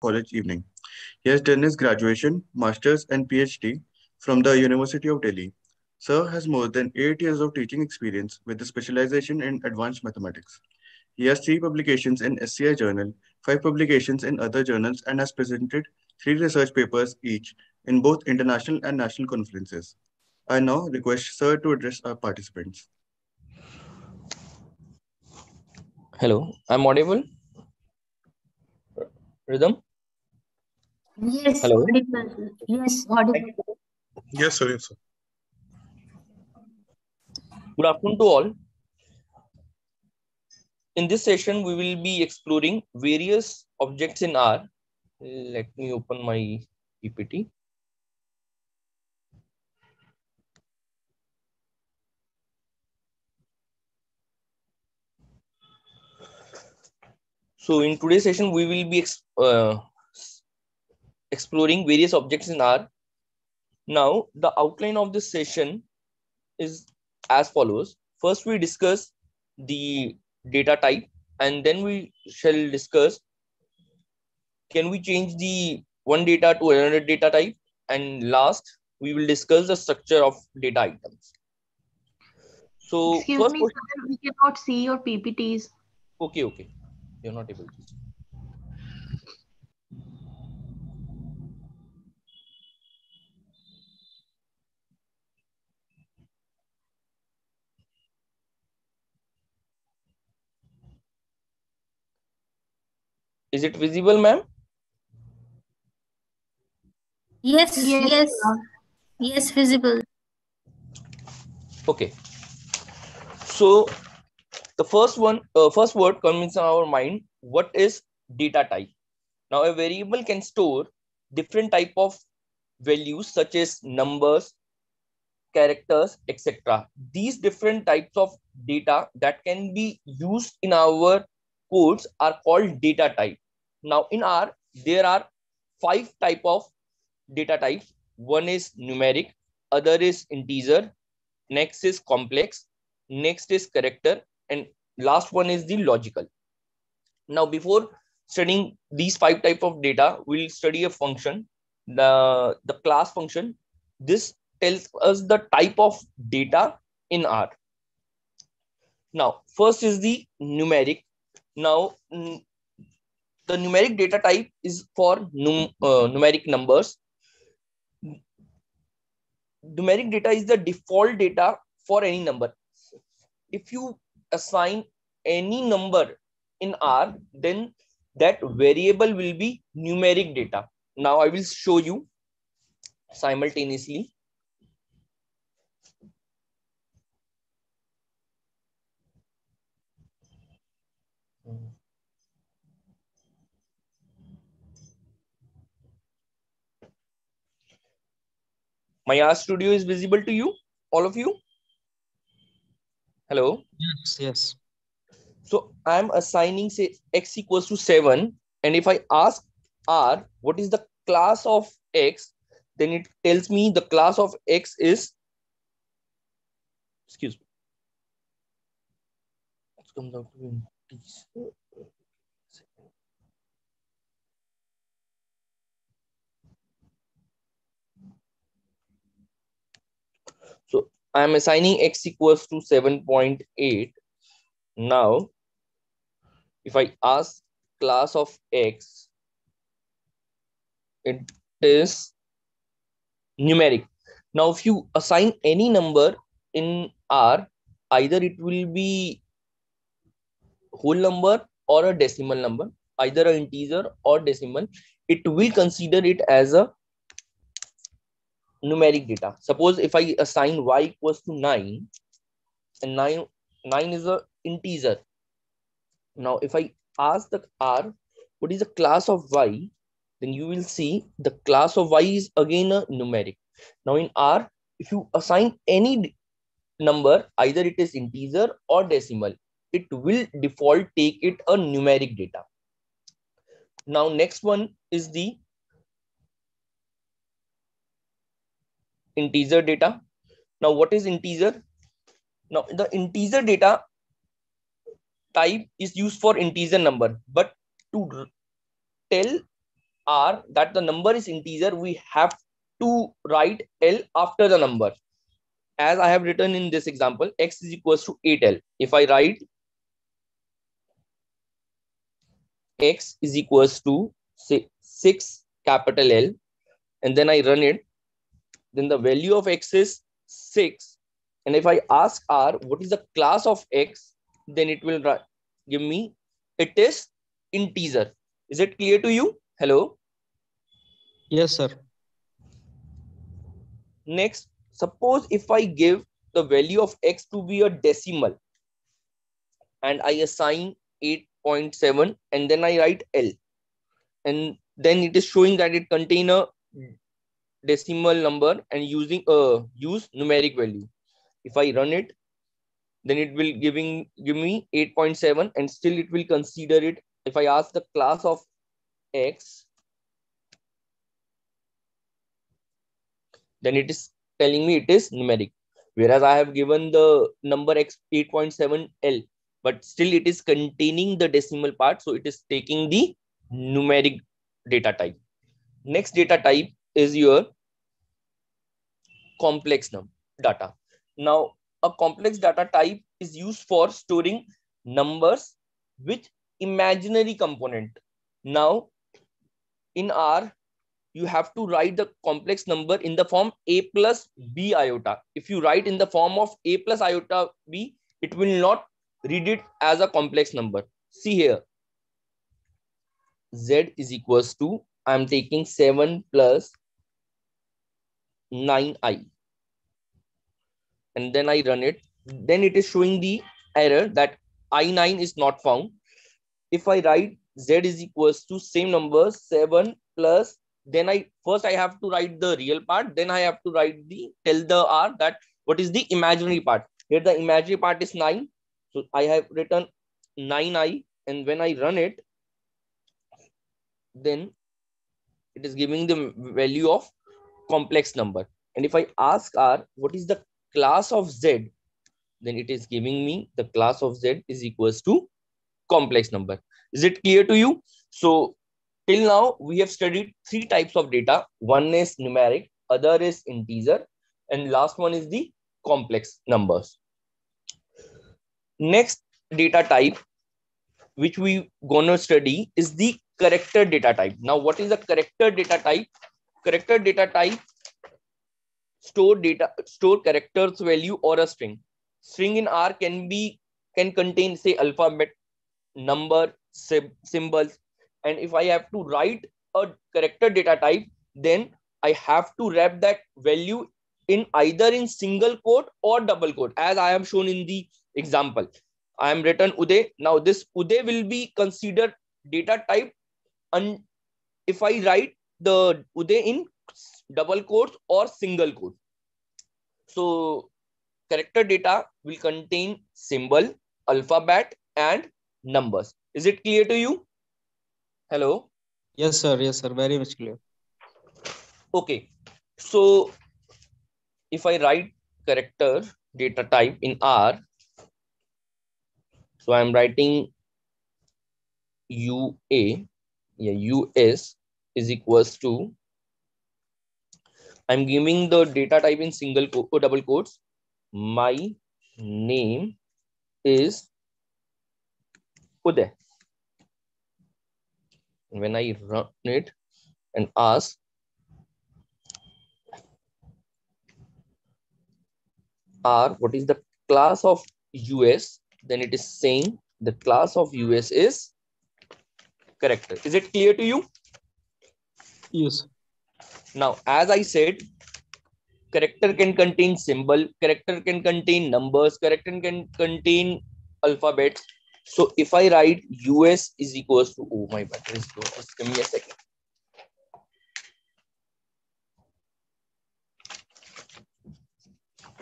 college evening. He has done his graduation, master's, and PhD from the University of Delhi. Sir has more than 8 years of teaching experience with a specialization in advanced mathematics. He has 3 publications in SCI Journal, 5 publications in other journals, and has presented 3 research papers each in both international and national conferences. I now request Sir to address our participants. Hello, I'm audible? Rhythm? Yes, Hello? audible. Yes, audible. Yes, sir. Yes, sir. Good afternoon to all. In this session, we will be exploring various objects in R. Let me open my PPT. So in today's session, we will be exploring various objects in R. Now, the outline of this session is as follows. First, we discuss the data type, and then we shall discuss can we change the one data to another data type, and last we will discuss the structure of data items. So Excuse first me, question. sir, we cannot see your PPTs. Okay, you're not able to see. Is it visible, ma'am? Yes, yes, visible. Okay. So the first word comes in our mind. What is data type? Now a variable can store different type of values such as numbers, characters, etc. These different types of data that can be used in our codes are called data type. Now in R, there are 5 type of data types. One is numeric, other is integer, next is complex, next is character, and last one is the logical. Now before studying these 5 type of data, we'll study a function, the class function. This tells us the type of data in R. Now first is the numeric. Now the numeric data type is for numeric numbers. Numeric data is the default data for any number. If you assign any number in R, then that variable will be numeric data. Now I will show you simultaneously. My R Studio is visible to you, all of you? Hello? Yes. So I'm assigning, say, x equals to 7. And if I ask R, what is the class of x? Then it tells me the class of x is, excuse me. It comes out to be so I'm assigning x equals to 7.8. Now, if I ask class of x, it is numeric. Now, if you assign any number in R, either it will be whole number or a decimal number, either an integer or decimal, it will consider it as a numeric data. Suppose if I assign y equals to 9, and 9 is a integer. Now, if I ask the R, what is the class of y, then you will see the class of y is again a numeric. Now in R, if you assign any number, either it is integer or decimal, it will default take it a numeric data. Now next one is the integer data. Now what is integer? Now the integer data type is used for integer number, but to tell R, that the number is integer, we have to write L after the number. As I have written in this example, X is equals to 8L. If I write X is equals to say 6 capital L, and then I run it, then the value of X is 6. And if I ask R, what is the class of X, then it will give me, it is integer. Is it clear to you? Hello? Yes, sir. Next, suppose if I give the value of X to be a decimal and I assign 8.7 and then I write L, and then it is showing that it contains a decimal number and using use numeric value. If I run it, then it will give me 8.7 and still it will consider it. If I ask the class of X, then it is telling me it is numeric, whereas I have given the number X 8.7L, but still it is containing the decimal part, so it is taking the numeric data type. Next data type is your complex data. Now, a complex data type is used for storing numbers with imaginary component. Now, in R, you have to write the complex number in the form A plus B iota. If you write in the form of A plus iota B, it will not read it as a complex number. See here, Z is equals to, I'm taking 7 plus 9i. And then I run it, then it is showing the error that I9 is not found. If I write Z is equals to same number 7 plus, then I have to write the real part, then I have to write tell the R that what is the imaginary part. Here the imaginary part is 9, so I have written 9i, and when I run it, then it is giving the value of complex number. And if I ask R what is the class of Z, then it is giving me the class of Z is equals to complex number. Is it clear to you? So till now we have studied 3 types of data. One is numeric, other is integer, and last one is the complex numbers. Next data type which we gonna study is the character data type. Now, what is the character data type? Character data type store characters value or a string. String in R can contain say alphabet, number, symbols, and if I have to write a character data type, then I have to wrap that value in either in single quote or double quote, as I have shown in the example. I am written Uday. Now this Uday will be considered data type, and if I write the Uday in double quotes or single quote. So character data will contain symbol, alphabet, and numbers. Is it clear to you? Hello? Yes, sir. Yes, sir. Very much clear. Okay. So if I write character data type in R, so I'm writing UA, US is equals to, I'm giving the data type in single or double quotes. My name is Uday. When I run it and ask R what is the class of US, then it is saying the class of US is character. Is it clear to you? Yes. Now, as I said, character can contain symbol, character can contain numbers, character can contain alphabets. So if I write US is equals to, oh, my battery is low. Just give me a second.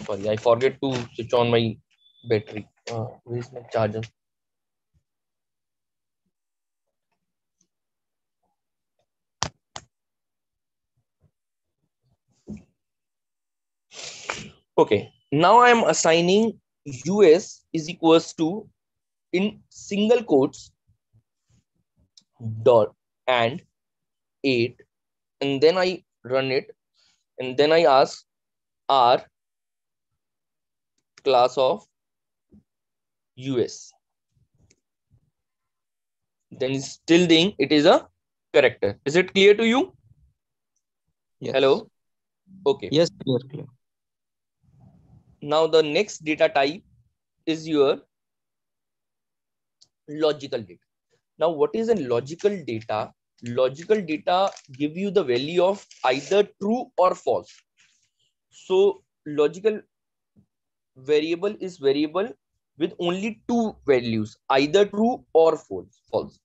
Sorry, I forget to switch on my battery. Where is my charger? Okay, now I am assigning US is equals to in single quotes dot and 8, and then I run it, and then I ask R class of US. Then it's still saying it is a character. Is it clear to you? Yes. Hello? Okay. Yes, clear, clear. Now the next data type is your logical data. Now what is a logical data? Logical data give you the value of either true or false. So logical variable is variable with only two values, either true or false.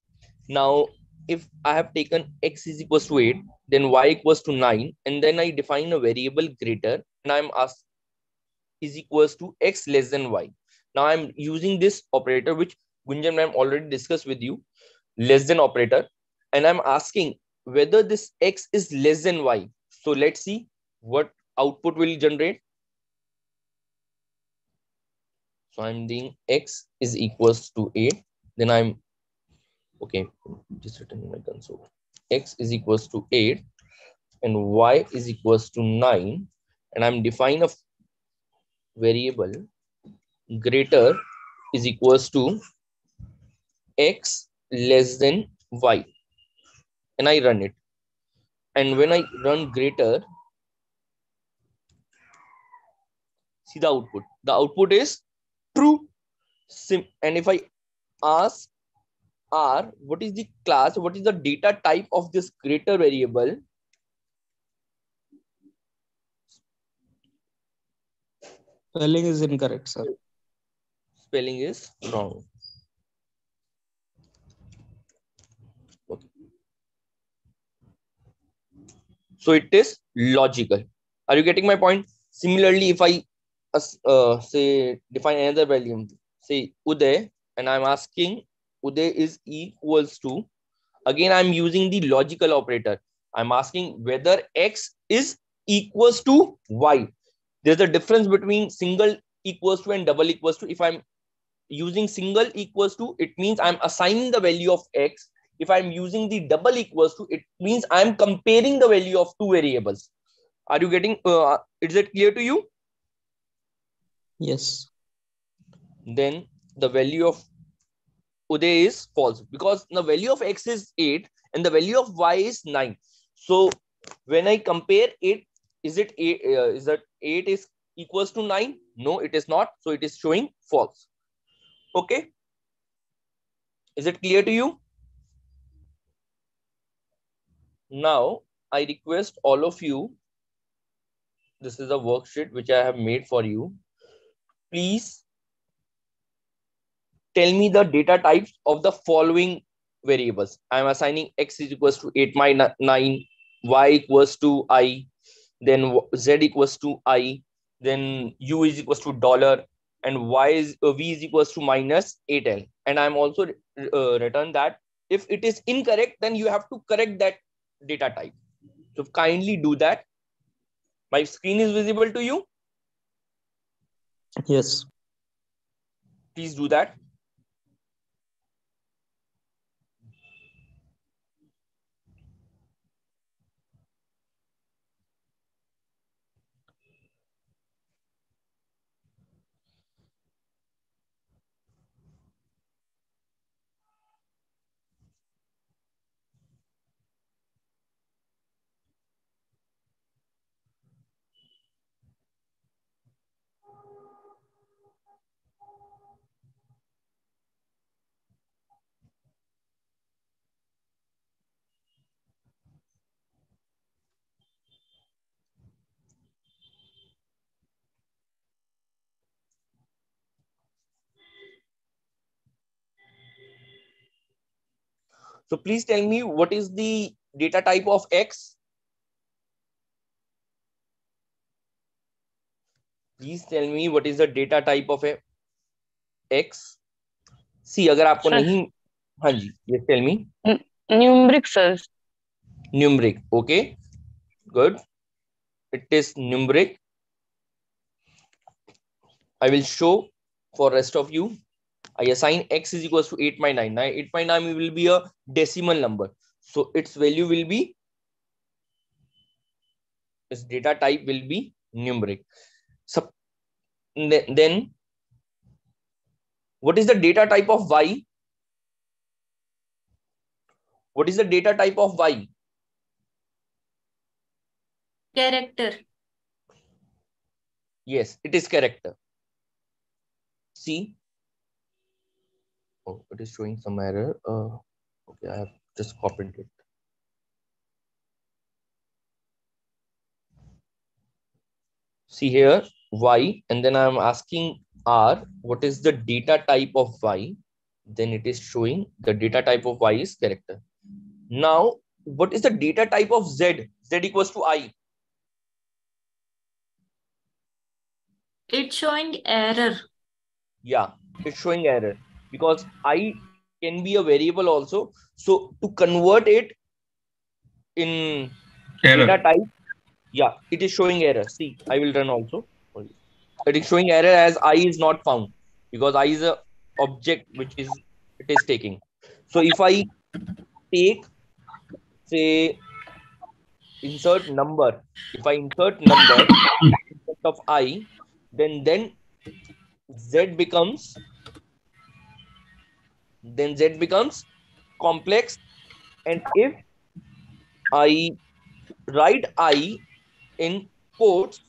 Now if I have taken x is equals to 8, then y equals to 9, and then I define a variable greater, and I'm asked is equals to x less than y. Now I'm using this operator which Gunjan ma'am already discussed with you, less than operator, and I'm asking whether this x is less than y. So let's see what output will generate. So I'm doing x is equals to 8, then I'm okay, just written in my console. X is equals to 8 and y is equals to 9, and I'm defining a variable greater is equals to x less than y, and I run it. And when I run greater, see the output. The output is true. And if I ask R, what is the class, what is the data type of this greater variable? Spelling is incorrect, sir. Spelling is wrong. Okay. So it is logical. Are you getting my point? Similarly, if I say define another value, say Uday, and I'm asking Uday is equals to, again I'm using the logical operator. I'm asking whether x is equals to y. There's a difference between single equals to and double equals to. If I'm using single equals to, it means I'm assigning the value of x. If I'm using the double equals to, it means I'm comparing the value of two variables. Are you getting, is it clear to you? Yes. Then the value of Uday is false because the value of x is 8 and the value of y is 9. So when I compare it, is it 8, is that 8 is equals to 9? No, it is not. So it is showing false. Okay. Is it clear to you? Now I request all of you, this is a worksheet which I have made for you. Please tell me the data types of the following variables. I'm assigning x is equals to 8 minus 9, y equals to I, then z equals to I, then u is equals to $, and y is v is equals to minus 8l. And I'm also return that if it is incorrect, then you have to correct that data type. So kindly do that. My screen is visible to you. Yes. Please do that. So please tell me what is the data type of x? Please tell me what is the data type of x? See, अगर आपको नहीं, हाँ जी, yes, tell me. Numeric, sir. Numeric, okay, good. It is numeric. I will show for rest of you. I assign x is equals to 8 by 9. Now 8 by 9 will be a decimal number. So its value will be its data type will be numeric. So then what is the data type of Y? What is the data type of Y? Character. Yes, it is character. See. Oh, it is showing some error. Okay, I have just copied it. See here, Y, and then I'm asking R, what is the data type of Y? Then it is showing the data type of Y is character. Now, what is the data type of Z? Z equals to I. It's showing error. Yeah, it's showing error because I can be a variable also. So to convert it in data type, yeah, it is showing error. See, I will run also. It is showing error as I is not found because I is a object which is it is taking. So if I take, say, insert number, if I insert number instead of I, then Z becomes complex, and if I write I in quotes,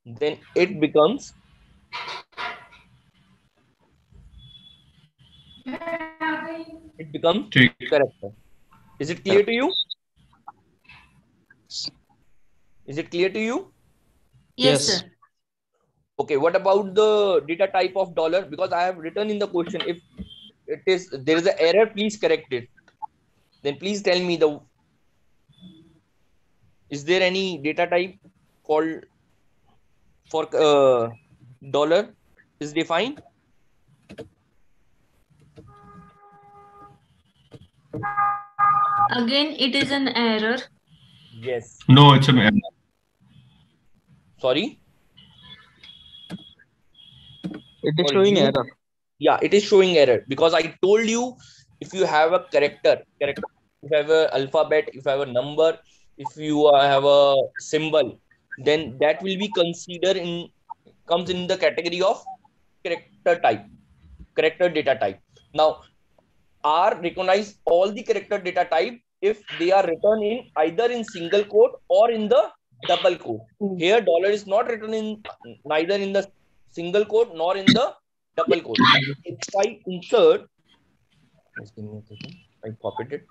then it becomes character. Is it clear to you? Is it clear to you? Yes, Yes. sir. Okay, what about the data type of dollar? Because I have written in the question, if it is there is an error, please correct it. Then please tell me is there any data type called for dollar is defined? Again, it is an error. Yes. No, it's an error. Sorry. It is For showing you, error. yeah, it is showing error because I told you if you have a character, if you have a alphabet, if you have a number, if you have a symbol, then that will be considered comes in the category of character type, character data type. Now, R recognize all the character data type if they are written in either in single quote or in the double quote. Here, dollar is not written in neither in the single quote nor in the double quote. If I insert, just give me a second, I copied it.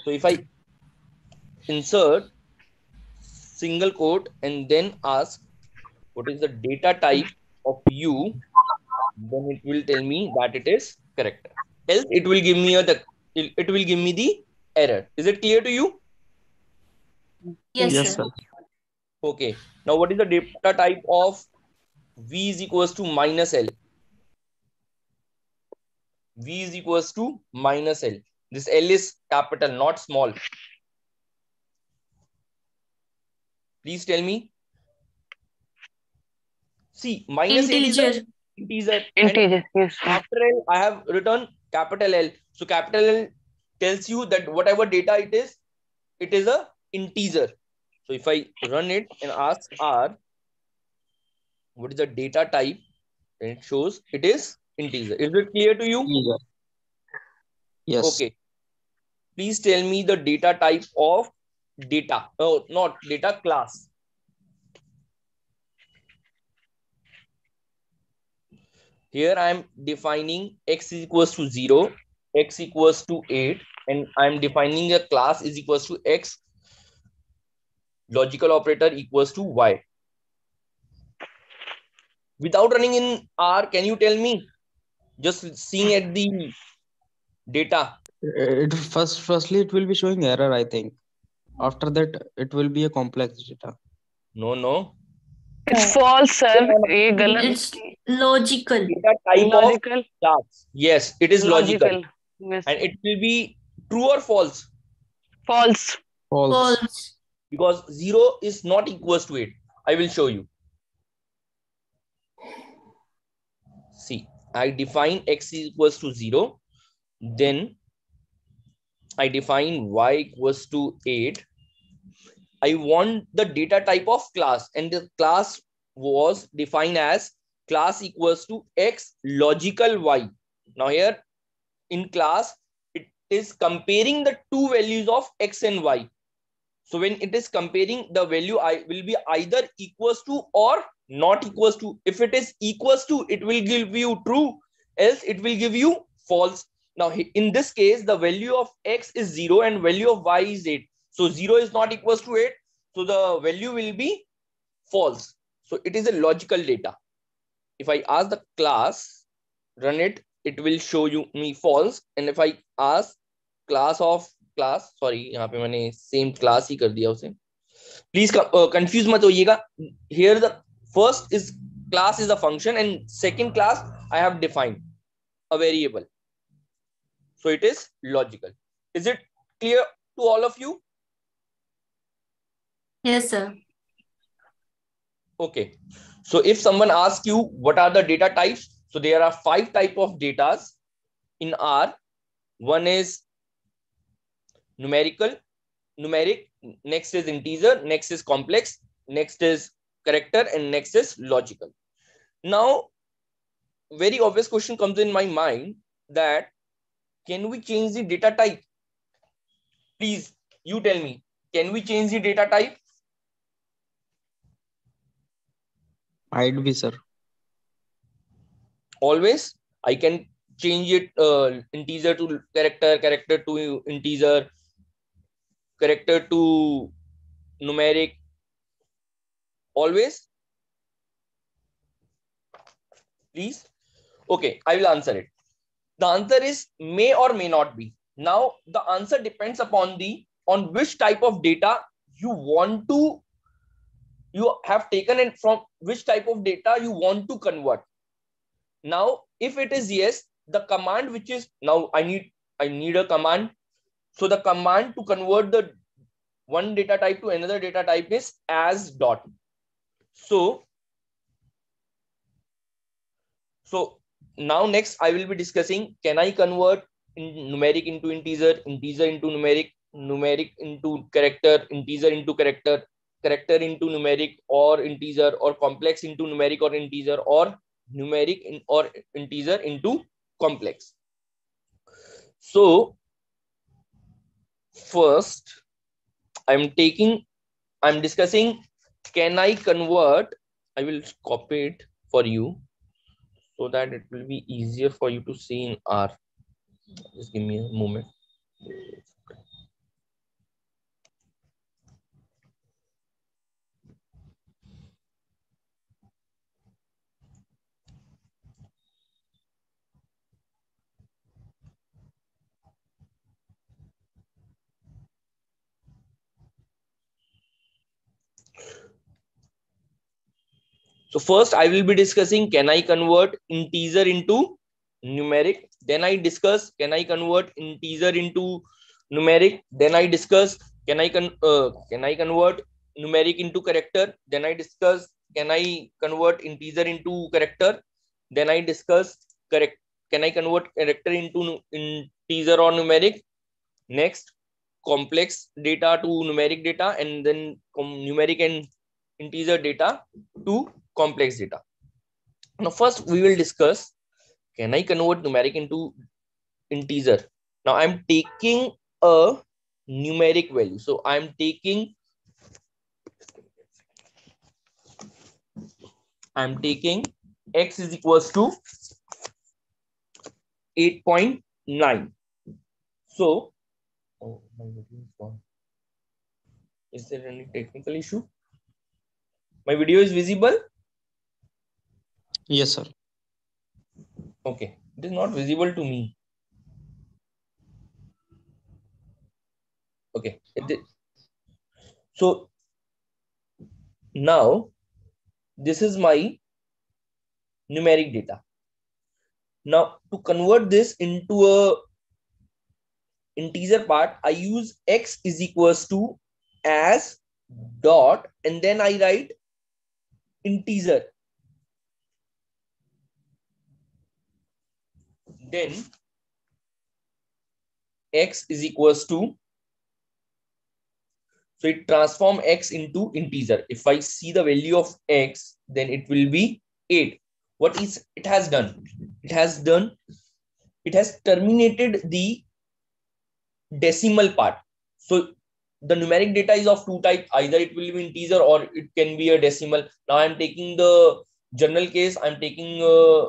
So if I insert single quote and then ask what is the data type of U, then it will tell me that it is character. Else it will give me it will give me the error. Is it clear to you? Yes, Yes, sir. sir. Okay. Now what is the data type of V is equals to minus L? V is equals to minus L. This L is capital, not small. Please tell me. See, minus L is Integer. an integer. And Integer, yes. after L, I have written capital L. So capital L tells you that whatever data it is a integer. So if I run it and ask R, what is the data type? Then it shows it is integer. Is it clear to you? Integer. Yes. Okay. Please tell me the data type of data. Oh, not data class. Here I am defining x is equals to 0, x equals to 8, and I am defining a class is equals to x, logical operator equals to y. Without running in R, can you tell me? Just seeing at the data. Firstly, it will be showing error, I think. After that, it will be a complex data. No. It's false, sir. ये गलत. It's logical. Data type Logical. of class. Yes, it is logical. Yes. And it will be true or false? False. False. False. Because 0 is not equals to 8. I will show you. I define x equals to 0. Then I define y equals to 8. I want the data type of class, and the class was defined as class equals to x logical y. Now here in class, it is comparing the two values of x and y. So when it is comparing, the value I will be either equals to or not equals to. If it is equals to, it will give you true, else it will give you false. Now in this case, the value of x is 0 and value of y is 8. So 0 is not equals to 8. So the value will be false. So it is a logical data. If I ask the class, run it, it will show you me false. And if I ask class of class, sorry, यहाँ पे मैंने same class ही कर दिया उसे. Please confuse मत होइएगा. Here the first is class is a function and second class I have defined a variable. So it is logical. Is it clear to all of you? Yes, sir. Okay. So if someone asks you what are the data types, so there are 5 types of data in R. One is numeric, next is integer, next is complex, next is character, and next is logical. Now, very obvious question comes in my mind that can we change the data type? Please, you tell me, can we change the data type? Might be, sir. Always, I can change it integer to character, character to integer, character to numeric. Always, please. Okay, I will answer it. The answer is may or may not be. Now the answer depends upon on which type of data you have taken and from which type of data you want to convert. Now if it is yes, the command which is now I need a command. So the command to convert the one data type to another data type is as dot. So now next I will be discussing, can I convert numeric into integer, integer into numeric, numeric into character, integer into character, character into numeric or integer, or complex into numeric or integer, or numeric or integer into complex. So first I'm discussing, can I convert? I will copy it for you so that it will be easier for you to see in R. Just give me a moment. So first I will be discussing, can I convert integer into numeric? Then I discuss, can I convert integer into numeric? Then I discuss, can I convert numeric into character? Then I discuss, can I convert integer into character? Then I discuss, can I convert character into integer or numeric? Next, complex data to numeric data, and then numeric and integer data to complex data. Now first we will discuss, can I convert numeric into integer? Now I'm taking a numeric value. So I'm taking x is equals to 8.9. So my video is gone. Is there any technical issue? My video is visible? Yes, sir. Okay, it is not visible to me. Okay, so now this is my numeric data. Now to convert this into a integer part, I use x is equals to as dot, and then I write integer. then x is equals to, so it transform x into integer. If I see the value of x, then it will be 8. What is it has done? It has terminated the decimal part. So the numeric data is of two types. Either it will be integer or it can be a decimal. Now I'm taking the general case. I'm taking a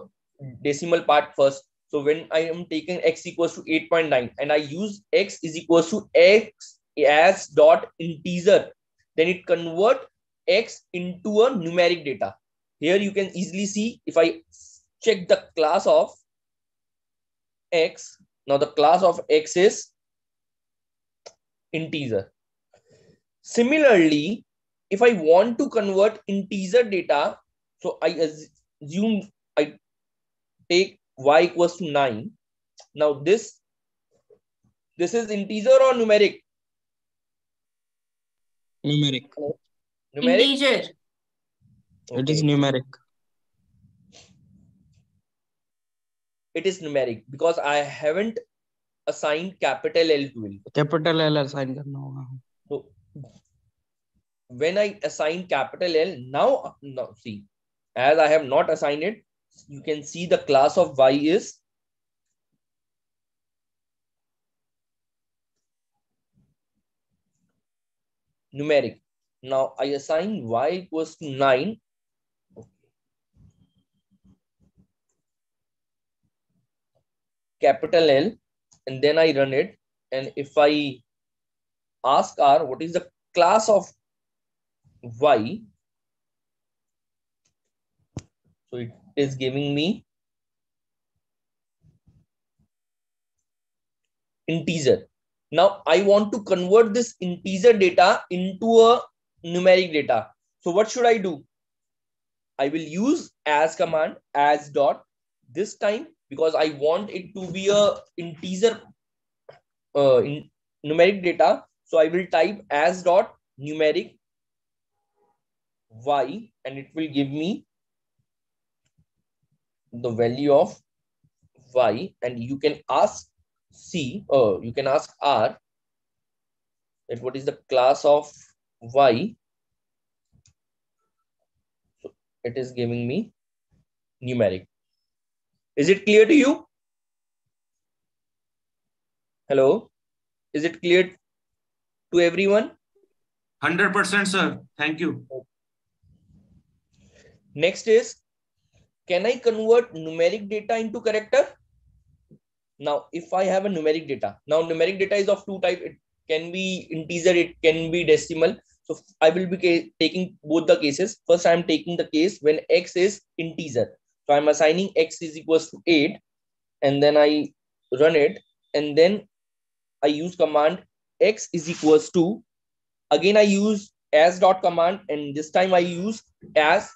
decimal part first. So when I am taking x equals to 8.9 and I use x is equals to x as dot integer, then it convert x into a numeric data. Here you can easily see, if I check the class of x, now the class of x is integer. Similarly, if I want to convert integer data, so I assume I take y equals to 9. Now this is integer or numeric? Numeric. Numeric? Integer. It is Okay. numeric. It is numeric because I haven't assigned capital L to it. Capital L assign करना होगा. So when I assign capital L, now see, as I have not assigned it, you can see the class of y is numeric. Now I assign y equals to 9. Capital L, and then I run it. And if I ask R what is the class of y, so it is giving me integer. Now I want to convert this integer data into a numeric data. So what should I do? I will use as command, as dot, this time because I want it to be a integer numeric data. So I will type as dot numeric y, and it will give me the value of y. And you can ask you can ask R that what is the class of y. So it is giving me numeric. Is it clear to you? Hello, is it clear to everyone? 100%, sir. Thank you. Next is, can I convert numeric data into character? Now, if I have a numeric data, now numeric data is of two types. It can be integer, it can be decimal. So I will be taking both the cases. First, I am taking the case when x is integer. So I'm assigning x is equals to 8, and then I run it, and then I use command x is equals to, again I use as dot command, and this time I use as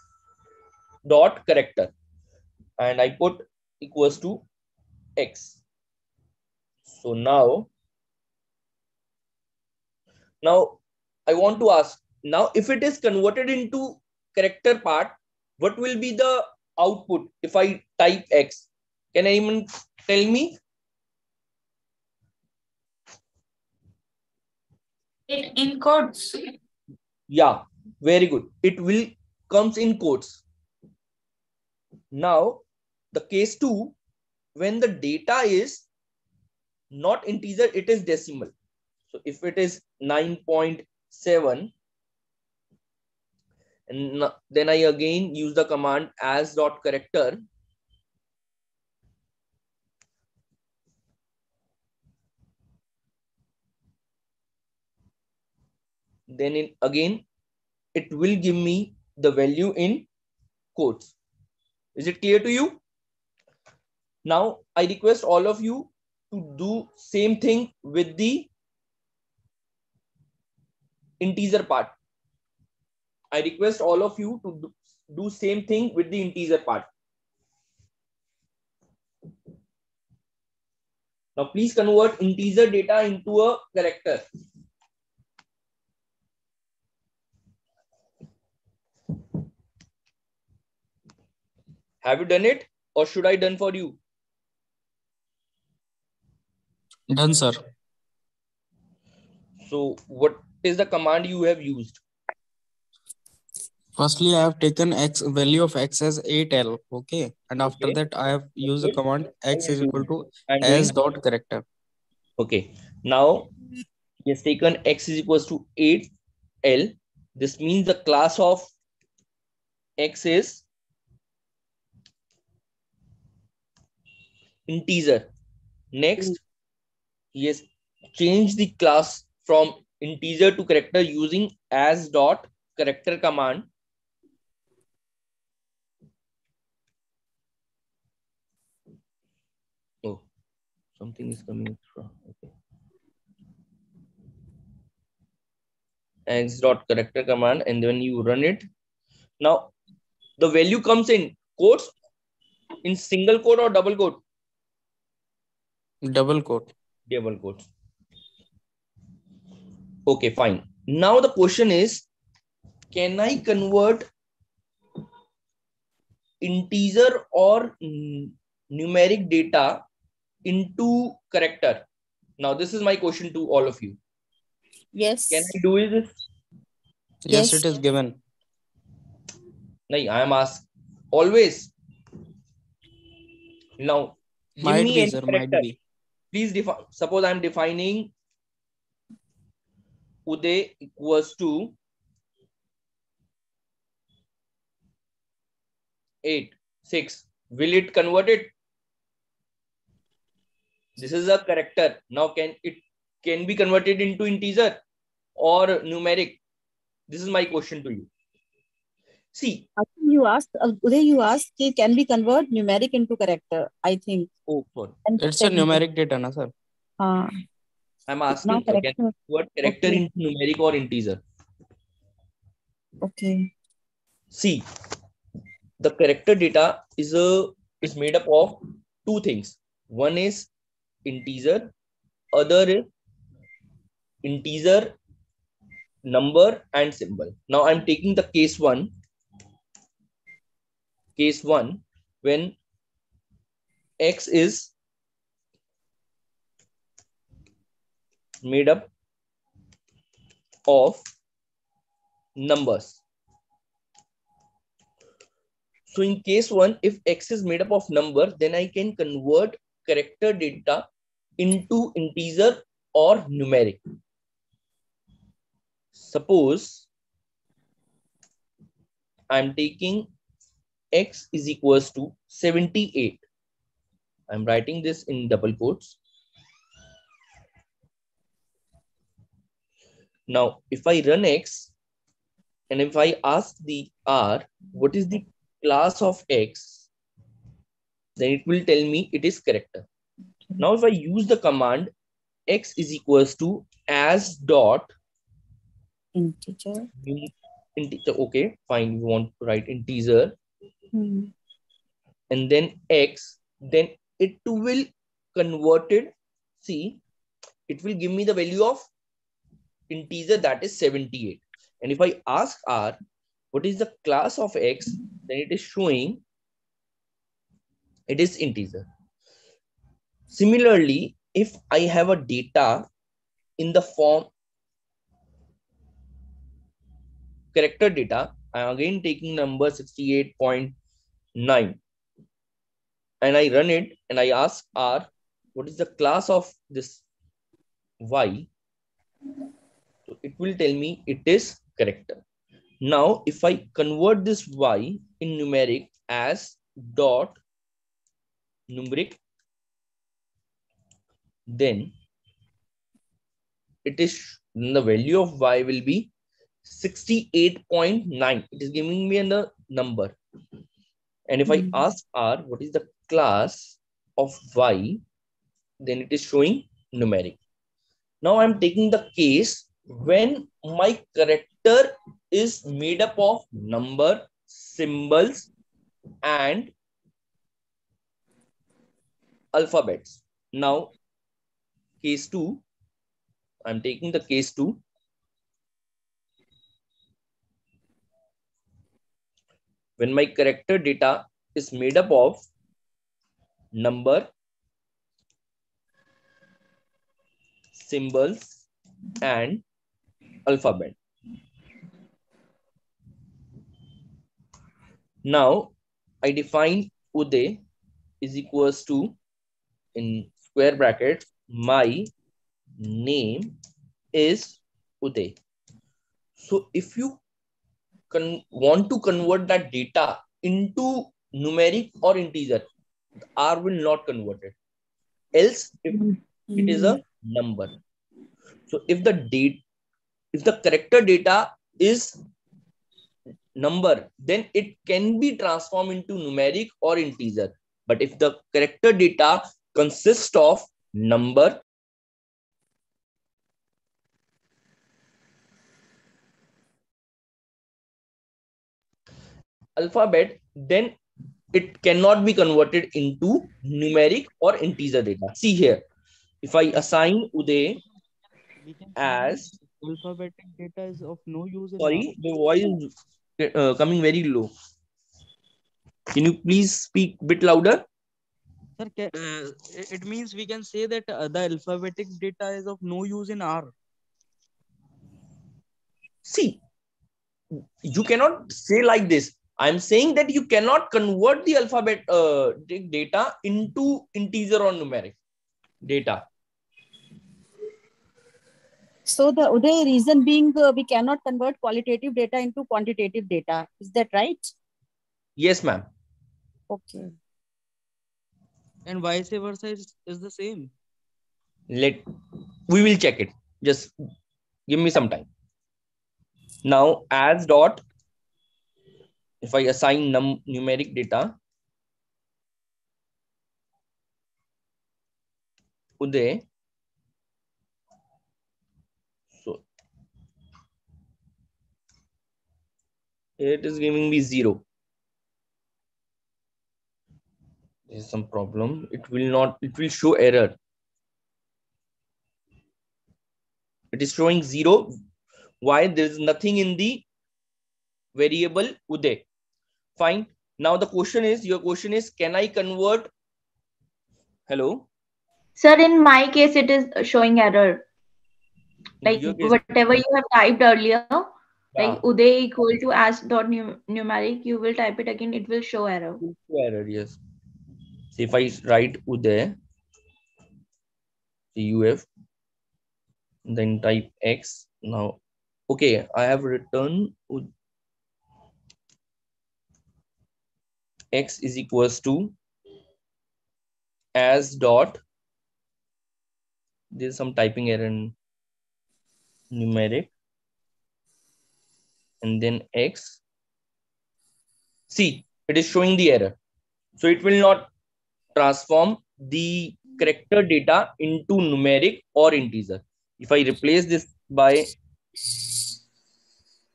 dot character, and I put equals to x. So now I want to ask, now if it is converted into character part, what will be the output if I type x? Can anyone tell me? It encodes. Yeah, very good. It will comes in quotes. Now the case 2, when the data is not integer, it is decimal. So if it is 9.7, and then I again use the command as dot character, then again it will give me the value in quotes. Is it clear to you? Now I request all of you to do same thing with the integer part. I request all of you to do same thing with the integer part. Now please convert integer data into a character. Have you done it, or should I done for you? Done, sir. So what is the command you have used? Firstly, I have taken x value of x as 8L. Okay. And after Okay. that, I have used the command x is equal to I'm as doing. dot character. Okay. Now he has taken x is equals to 8L. This means the class of x is integer. Next, he has changed the class from integer to character using as dot character command. Oh, something is coming from. Okay. X dot character command, and then you run it. Now the value comes in quotes, in single quote or double quote? Double quote. Double quotes. Okay, fine. Now the question is, can I convert integer or numeric data into character? Now this is my question to all of you. Yes. Can I do this? Yes, Yes. it is given. No, I am asked always. Now give Might me be, any sir. Might character. be. Please define. Suppose I am defining Uday equals to 8, 6. Will it convert it? This is a character. Now can be converted into integer or numeric? This is my question to you. See. I think you asked, Uday, you asked, can we convert numeric into character? I think. Oh, sorry. And It's a technical. numeric data, na, sir? I'm Now asking, can character. you convert character Okay. into numeric or integer? Okay. See, the character data is made up of two things. One is integer, other is integer, number and symbol. Now I'm taking the case one when x is made up of numbers. So in case one, if x is made up of number, then I can convert character data into integer or numeric. Suppose I'm taking x is equals to 78. I'm writing this in double quotes. Now, if I run x and if I ask the R, what is the class of x, then it will tell me it is character. Now, if I use the command x is equals to as dot Integer. Okay, fine. You want to write integer Hmm. and then x, then it will convert it. See, it will give me the value of integer, that is 78. And if I ask R, what is the class of x, then it is showing it is integer. Similarly, if I have a data in the form character data, I am again taking number 68.9 and I run it and I ask R, what is the class of this y? So it will tell me it is character. Now, if I convert this y in numeric as dot numeric, then it is the value of y will be 68.9. It is giving me a number. And if I ask R, what is the class of y, then it is showing numeric. Now I'm taking the case when my character is made up of number, symbols, and alphabets. Now, case 2, I'm taking the case 2. When my character data is made up of number, symbols, and alphabet. Now I define Uday is equals to, in square brackets, my name is Uday. So if you want to convert that data into numeric or integer, R will not convert it. Else, if it is a number. So if the character data is number, then it can be transformed into numeric or integer. But if the character data consists of number, alphabet, then it cannot be converted into numeric or integer data. See here, if I assign Uday We can say as, that alphabetic data is of no use in R. sorry, the voice is coming very low. Can you please speak a bit louder? Sir, it means we can say that the alphabetic data is of no use in R. See, you cannot say like this. I'm saying that you cannot convert the alphabet data into integer or numeric data. So the Uday reason being we cannot convert qualitative data into quantitative data. Is that right? Yes, ma'am. Okay. And vice versa is the same. We will check it. Just give me some time. Now, as dot, if I assign numeric data, Uday, so it is giving me 0. There's some problem. It will show error. It is showing 0. Why? There is nothing in the variable Uday. Fine. Now your question is, can I convert? Hello? Sir, in my case, it is showing error. Like whatever you have typed earlier, like Uday equal to as dot numeric, you will type it again, it will show error. Error, yes. So if I write Uday, CUF, then type X. Now, okay, I have written X is equals to as dot. There's some typing error in numeric, and then X. See, it is showing the error. So it will not transform the character data into numeric or integer. If I replace this by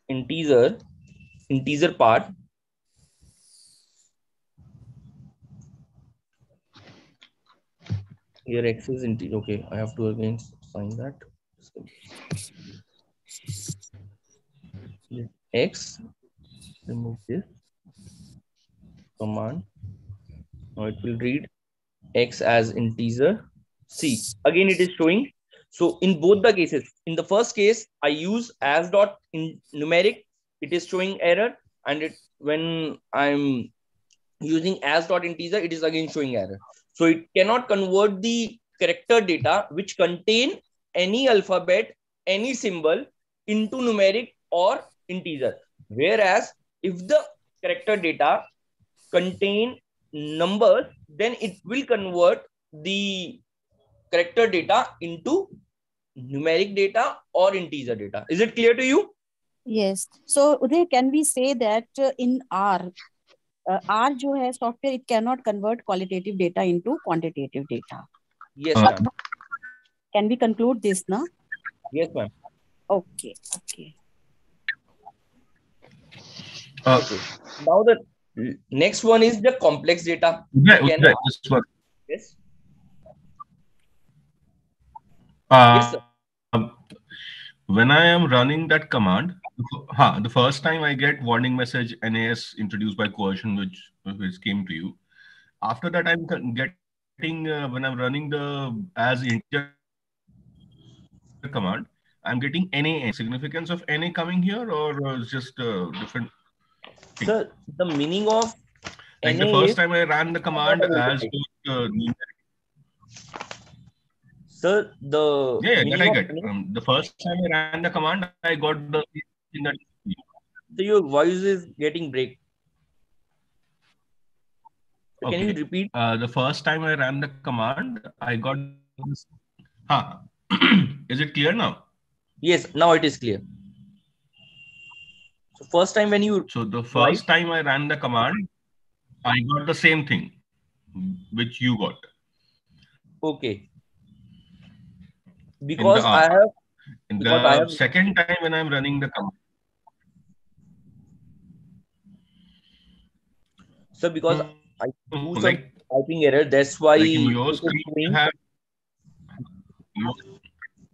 integer part, here X is integer. Okay, I have to again sign that. X, remove this command. Now it will read X as integer. See, again it is showing. So in both the cases, in the first case, I use as dot in numeric, it is showing error, and when I'm using as dot integer, it is again showing error. So it cannot convert the character data which contain any alphabet, any symbol into numeric or integer. Whereas if the character data contain numbers, then it will convert the character data into numeric data or integer data. Is it clear to you? Yes. So Uday, can we say that in R, R जो है software, it cannot convert qualitative data into quantitative data? Yes, ma'am. Can we conclude this now? Yes, ma'am. Okay. Okay. Okay. Now the next one is the complex data. Yes. Yes, sir. When I am running that command, the first time I get warning message NAS introduced by coercion, which came to you. After that, I'm getting when I'm running the as integer the command, I'm getting NA. Significance of NA coming here, or it's just a different thing? Sir, the meaning of Like NA the first is time I ran the command as sir, the that meaning I of get. NA, The first time I ran the command, I got the thing that. so your voice is getting break. So can you repeat? The first time I ran the command, I got this. Is it clear now? Yes, now it is clear. So first time when you So the first time I ran the command, I got the same thing which you got. Okay. In Because the I have in because I the have second time when I'm running the command. so because I do some Like typing error, that's why in your it is screen you showing. have.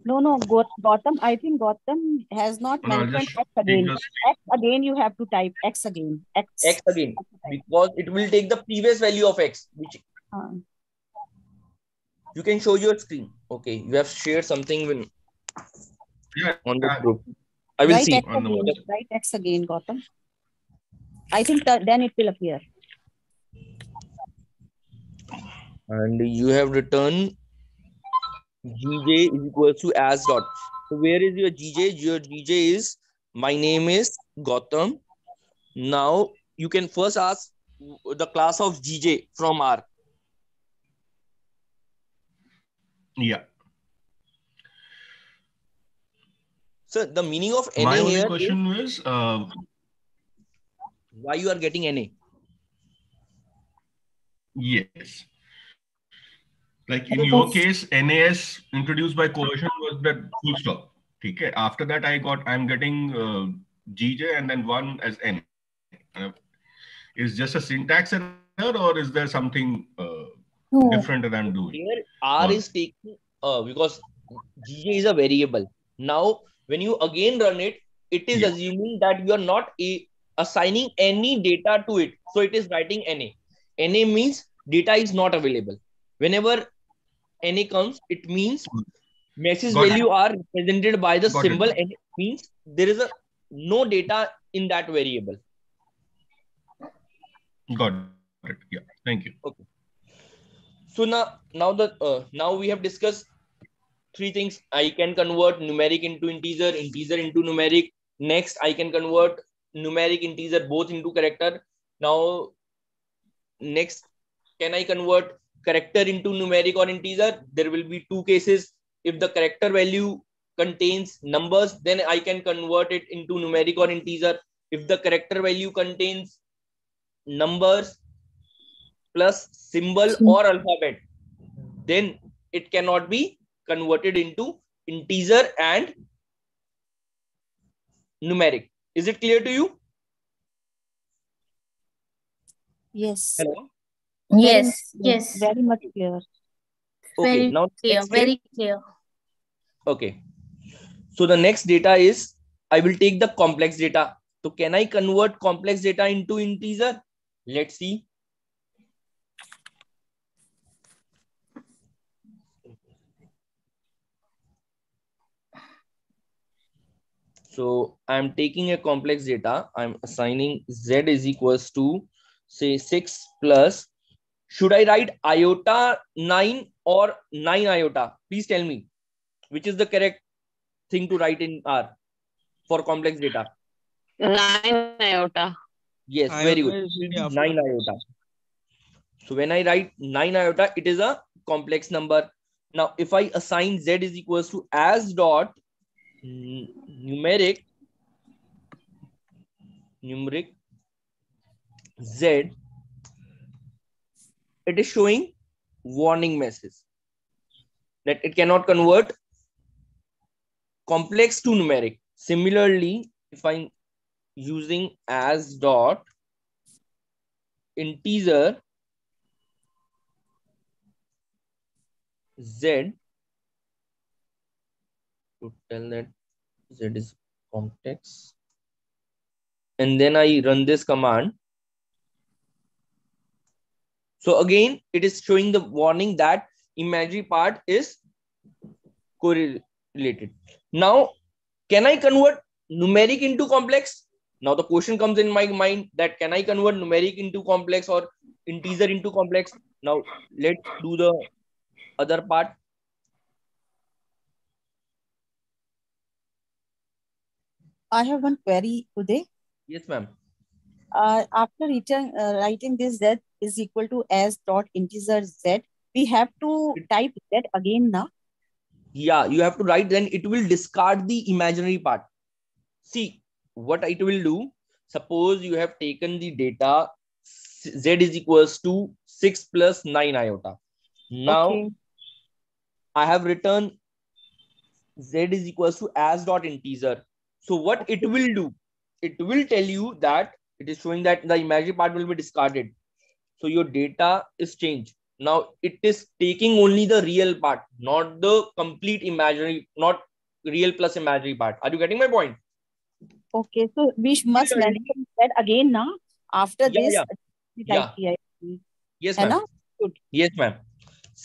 No, Gautam, I think Gautam has not No, I'll mentioned just X take again. the. X again, you have to type X again. X again, because it will take the previous value of X, which you can show your screen. Okay, you have shared something when on the group. I will see. Write X again, Gautam. I think that then it will appear. And you have written GJ is equal to as dot. So where is your GJ? Your GJ is my name is Gautam. Now you can first ask the class of GJ from R. Yeah. So the meaning of NA My only here question is why you are getting NA? Yes. Like in your case, NAS introduced by coercion was that full stop. Okay. After that, I'm getting GJ and then one as N. Is just a syntax error, or is there something different that I'm doing? Here R is taking because GJ is a variable. Now when you again run it, it is assuming that you are not assigning any data to it. So it is writing NA. NA means data is not available. Whenever NA comes, it means message value are represented by the symbol, and it means there is no data in that variable. Got it. Yeah. Thank you. Okay. So now we have discussed three things. I can convert numeric into integer, integer into numeric. Next, I can convert numeric, integer both into character. Now, next, can I convert character into numeric or integer? There will be two cases. If the character value contains numbers, then I can convert it into numeric or integer. If the character value contains numbers plus symbol or alphabet, then it cannot be converted into integer and numeric. Is it clear to you? Yes. Hello? Yes. Yes. Very much clear. Okay. Very Now clear. Very clear. Okay. So the next data is I will take the complex data. So can I convert complex data into integer? Let's see. So I'm taking a complex data. I'm assigning Z is equals to say 6 plus. Should I write IOTA 9 or 9 IOTA? Please tell me which is the correct thing to write in R for complex data. 9 IOTA. Yes, very good. 9 IOTA. So when I write 9 IOTA, it is a complex number. Now, if I assign Z is equals to as dot numeric Z, it is showing warning message that it cannot convert complex to numeric. Similarly, if I'm using as dot integer Z to tell that Z is complex, and then I run this command. So again, it is showing the warning that imaginary part is correlated related. Now, can I convert numeric into complex? Now the question comes in my mind that can I convert numeric into complex or integer into complex? Now let's do the other part. I have one query, Uday. Yes, ma'am. After writing this z is equal to as dot integer z, we have to type z again now. Yeah, you have to write, then it will discard the imaginary part. See what it will do. Suppose you have taken the data z is equals to 6 plus 9 iota. Now Okay. I have written z is equals to as dot integer. So what it will do, it will tell you that it is showing that the imaginary part will be discarded. So your data is changed. Now it is taking only the real part, not the complete imaginary, not real plus imaginary part. Are you getting my point? Okay, so we must mention that again now after this. Yeah. Yes, ma'am. Good. Yes, ma'am.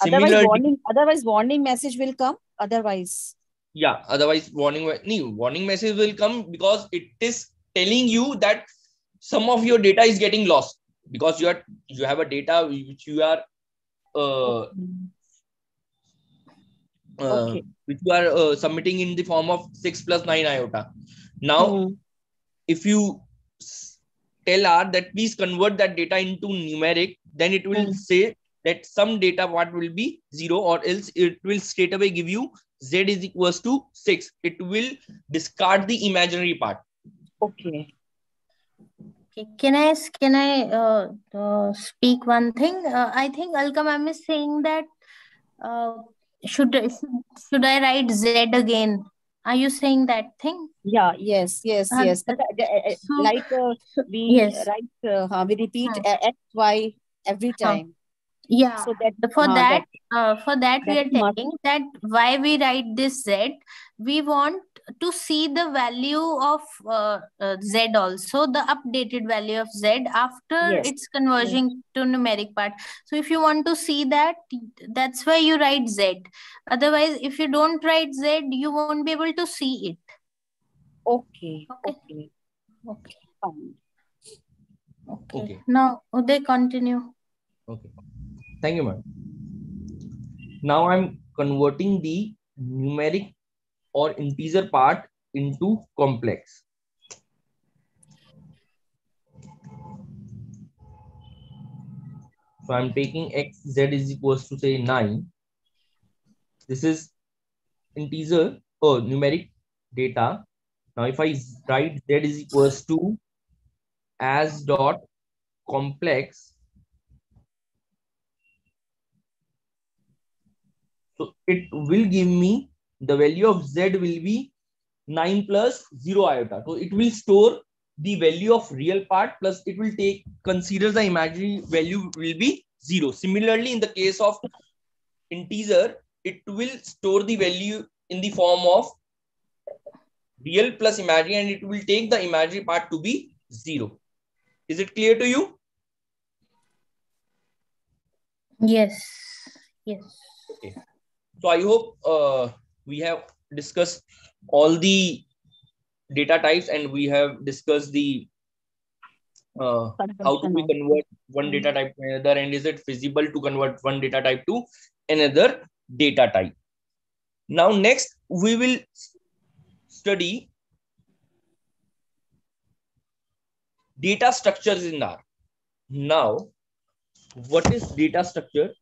Otherwise warning message will come. Otherwise. Yeah, otherwise warning message will come because it is telling you that some of your data is getting lost because you have a data which you are which you are submitting in the form of 6 plus 9 iota. Now, if you tell R that please convert that data into numeric, then it will say that some data part will be 0, or else it will straight away give you z is equals to 6. It will discard the imaginary part. Okay. Can I speak one thing? I think Alka ma'am is saying that should I write Z again? Are you saying that thing? Yeah. Yes. But, like we write, we repeat X, Y every time. Yeah. So that for that we are telling that why we write this Z. We want to see the value of Z also, the updated value of Z after it's converging to numeric part. So if you want to see that, that's why you write Z. Otherwise, if you don't write Z, you won't be able to see it. Okay. Okay. Now, Uday, continue. Okay. Thank you, ma'am. Now I'm converting the numeric or integer part into complex. So I'm taking x, z is equals to say 9. This is integer or numeric data. Now if I write z is equals to as dot complex, so it will give me the value of z will be 9 plus 0 iota. So it will store the value of real part plus it will consider the imaginary value will be 0. Similarly, in the case of integer, it will store the value in the form of real plus imaginary and it will take the imaginary part to be 0. Is it clear to you? Yes. Okay. So I hope we have discussed all the data types and we have discussed the how do we convert one data type to another and is it feasible to convert one data type to another data type. Now next we will study data structures in R. Now what is data structure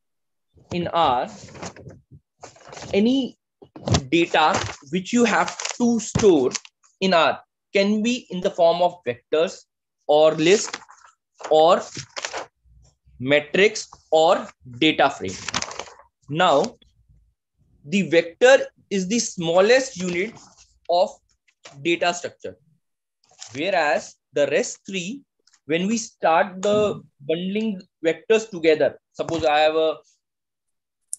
in R? Any data which you have to store in R can be in the form of vectors or list or matrix or data frame. Now, the vector is the smallest unit of data structure, whereas the rest three, when we start the bundling vectors together, suppose I have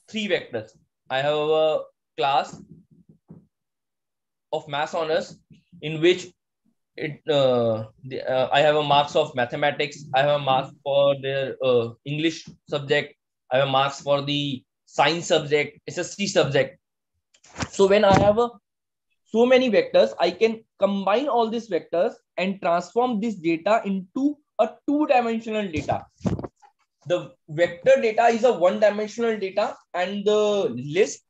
3 vectors. I have a class of mass honors in which I have a marks of mathematics. I have a marks for their English subject. I have marks for the science subject, SST subject. So when I have a so many vectors, I can combine all these vectors and transform this data into a two-dimensional data. The vector data is a one-dimensional data, and the list,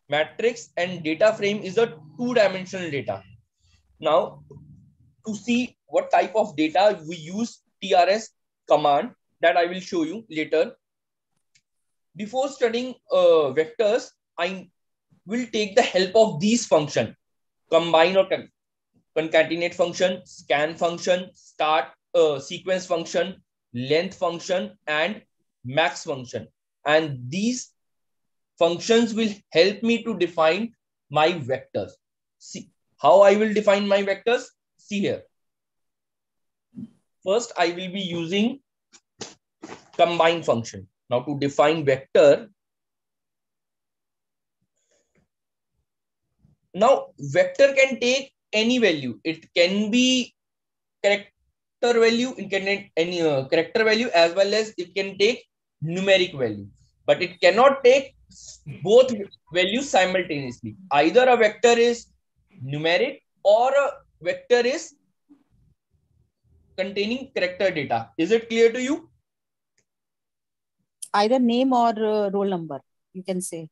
matrix, and data frame is a two-dimensional data. Now, to see what type of data we use TRS command, that I will show you later. Before studying vectors, I will take the help of these functions: combine or concatenate function, scan function, start sequence function, length function, and max function. And these functions will help me to define my vectors. See how I will define my vectors. See here. First, I will be using combine function. Now, to define vector, now vector can take any value. It can be character value, it can take any character value, as well as it can take numeric value, but it cannot take both values simultaneously. Either a vector is numeric or a vector is containing character data. Is it clear to you? Either name or roll number, you can say.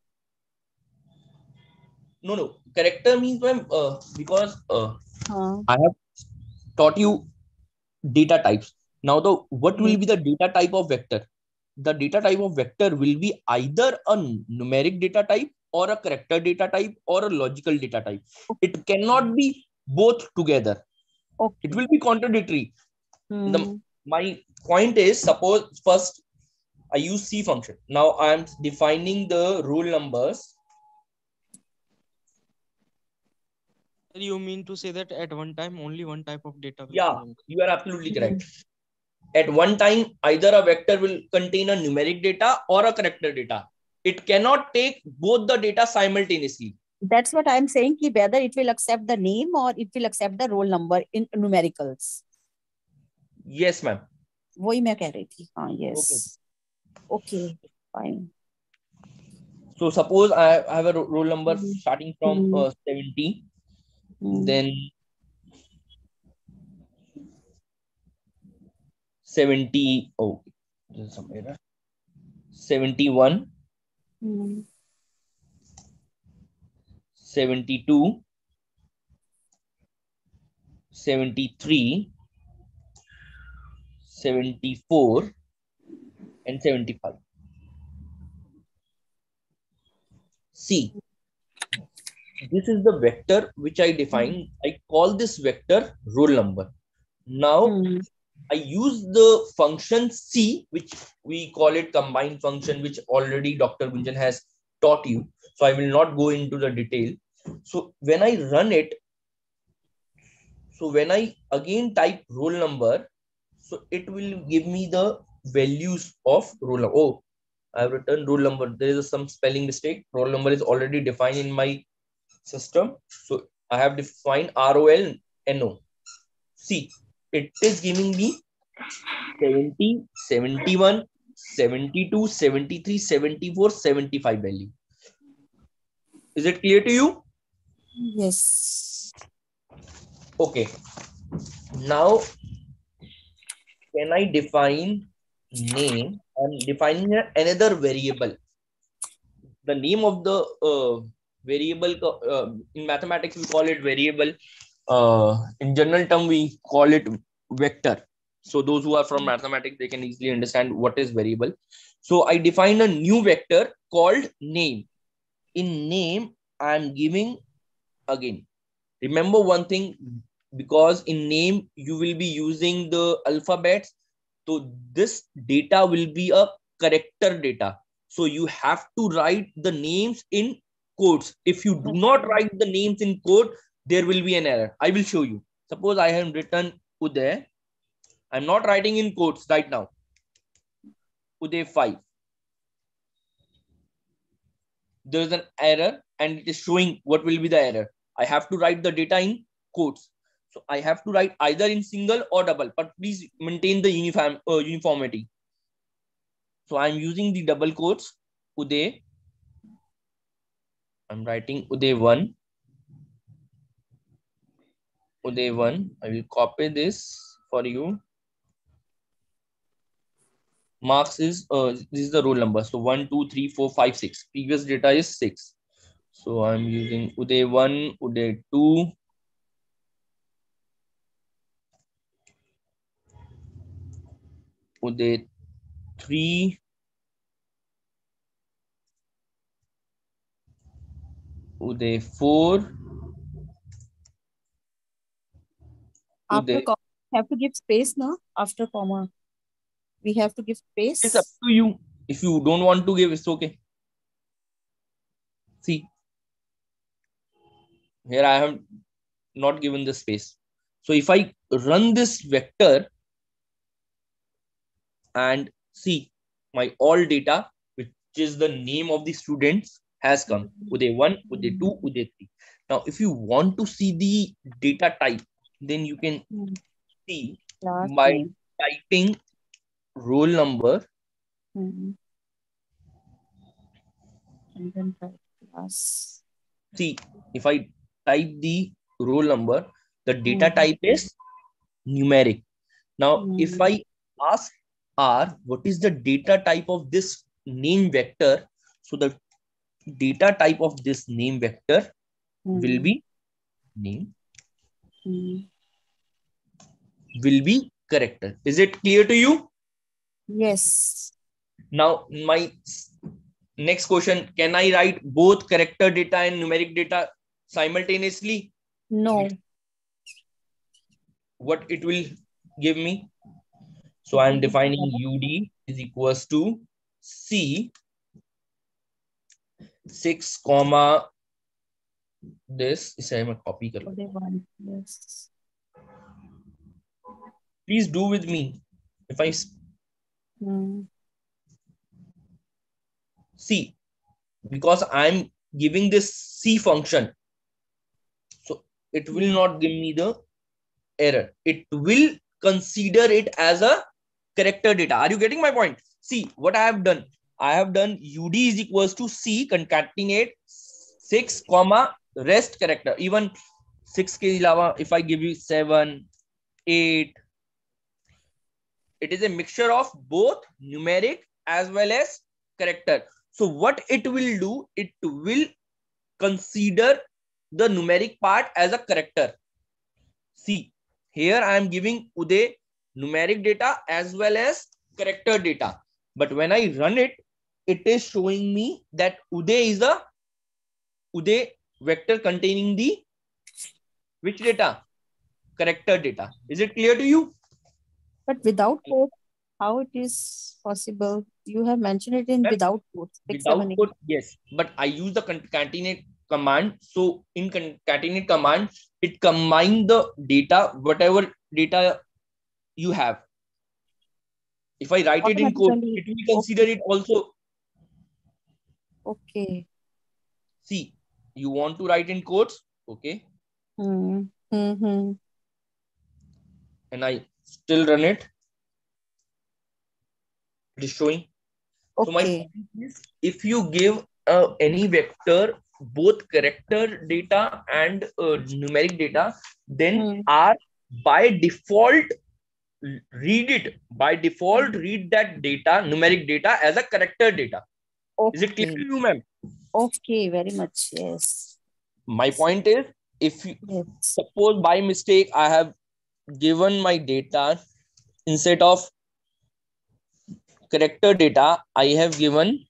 No. Character means because I have taught you data types. Now, what will be the data type of vector? The data type of vector will be either a numeric data type or a character data type or a logical data type. It cannot be both together. It will be contradictory. My point is, suppose first I use C function. Now I am defining the roll numbers. You mean to say that at one time only one type of data will Yeah, you are absolutely correct. At one time, either a vector will contain a numeric data or a character data. It cannot take both the data simultaneously. That's what I'm saying, ki whether it will accept the name or it will accept the roll number in numericals. Yes, ma'am. वही मैं कह रही थी. Yes. Okay, fine. So suppose I have a roll number starting from 70, then 70. Oh, there's some error. 71, 72, 73, 74, and 75. See, this is the vector which I define. I call this vector roll number. Now, I use the function C, which we call it combine function, which already Dr. Gunjan has taught you. So I will not go into the detail. So when I run it, so when I again type roll number, so it will give me the values of roll number. Oh, I have written roll number. There is some spelling mistake. Roll number is already defined in my system. So I have defined ROLNO. See, it is giving me 70, 71, 72, 73, 74, 75 value. Is it clear to you? Yes. Okay. Now, can I define name? I'm defining another variable. The name of the variable, in mathematics, we call it variable. In general term, we call it vector. So those who are from mathematics, they can easily understand what is variable. So I define a new vector called name. In name, I'm giving again. Remember one thing, because in name, you will be using the alphabets. So this data will be a character data. So you have to write the names in quotes. If you do not write the names in quote, there will be an error. I will show you. Suppose I have written Uday. I'm not writing in quotes right now. Uday 5. There is an error and it is showing what will be the error. I have to write the data in quotes. So I have to write either in single or double, but please maintain the uniformity. So I'm using the double quotes, Uday. I'm writing Uday 1. Uday 1. I will copy this for you. Marks is this is the roll number. So 1, 2, 3, 4, 5, 6. Previous data is 6. So I'm using Uday 1, Uday 2. Uday 3. Uday 4. After Uday. comma, have to give space, no? After comma, we have to give space. It's up to you. If you don't want to give, it's okay. See, here I have not given the space. So if I run this vector and see my all data, which is the name of the students, has come. Uday 1, Uday 2, Uday 3. Now, if you want to see the data type, then you can see Last by name. typing roll number. And then type class. See, if I type the roll number, the data type is numeric. Now, if I ask R, what is the data type of this name vector? So the data type of this name vector will be name, will be character. Is it clear to you? Yes. Now, my next question, can I write both character data and numeric data simultaneously? No. What it will give me? So I'm defining UD is equals to C 6 comma this is a copy. Yes. Please do with me. If I see, because I'm giving this C function, so it will not give me the error. It will consider it as a character data. Are you getting my point? See what I have done. I have done UD is equals to C concatenate 6 comma rest character. Even 6 ke ilawa, if I give you 7, 8, it is a mixture of both numeric as well as character. So what it will do, it will consider the numeric part as a character. See, here I am giving Uday numeric data as well as character data. But when I run it, it is showing me that Uday is a Uday vector containing the which data? Character data. Is it clear to you? But without quote, how it is possible? You have mentioned it in without quotes. Without quote, yes. But I use the concatenate command. So in concatenate command, it combines the data, whatever data you have. If I write it in code, it will consider it also. Okay. See, you want to write in quotes, okay? And I still run it. It is showing. Okay. So my point is, if you give any vector both character data and numeric data, then R by default read it. By default, read that data, numeric data as a character data. Okay. Is it clear to you, ma'am? Okay, very much. Yes. My point is, if you suppose by mistake I have given my data instead of character data, I have given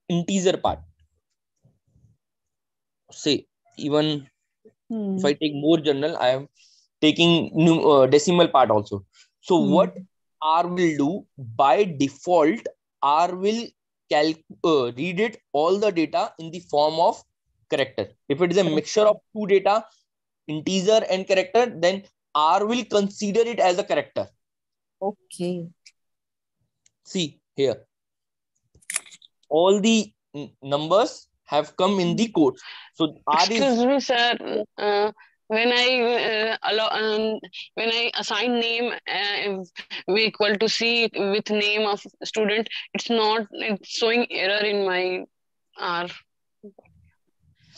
integer part. Say even if I take more general, I am taking decimal part also. So what R will do by default, R will read it all the data in the form of character. If it is a mixture of two data, integer and character, then R will consider it as a character. Okay. See here, all the numbers have come in the quotes. So R Excuse me, sir. When I assign name equal to C with name of student, it's showing error in my R.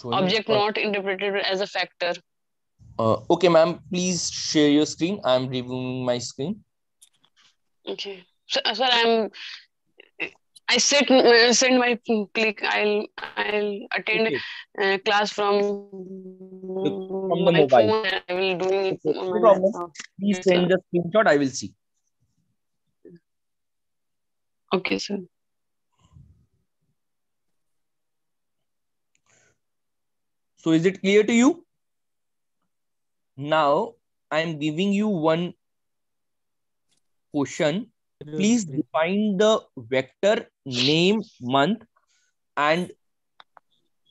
Object not interpreted as a factor. Okay, ma'am, please share your screen. I'm reviewing my screen. Okay. So, sir, I send my click. I'll attend class from the my mobile. phone. I will do it Okay, on no my problem. laptop. Please Yes, send sir. the screenshot. I will see. Okay, sir. So is it clear to you? Now I'm giving you one question. Please define the vector name month and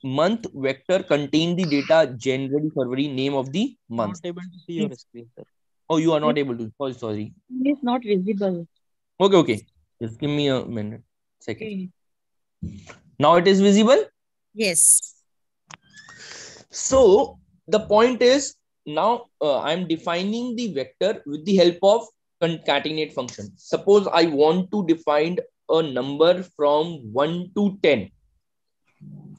month vector contain the data January, February, name of the month. Not able to see your screen, sir. Oh, you are not able to. Oh, sorry. It's not visible. Okay. Just give me a minute. Second. Now it is visible? Yes. So the point is now I'm defining the vector with the help of concatenate function. Suppose I want to define a number from 1 to 10.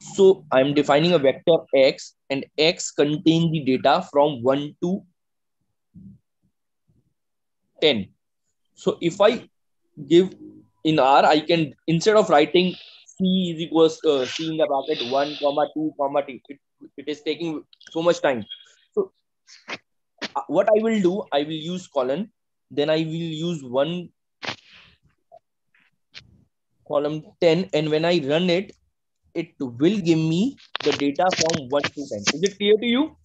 So I'm defining a vector x and x contain the data from 1 to 10. So if I give in R, I can, instead of writing C is equals C in the bracket 1, 2, 3, it is taking so much time. So what I will do, I will use colon, then I will use one column 10, and when I run it, it will give me the data from 1 to 10. Is it clear to you?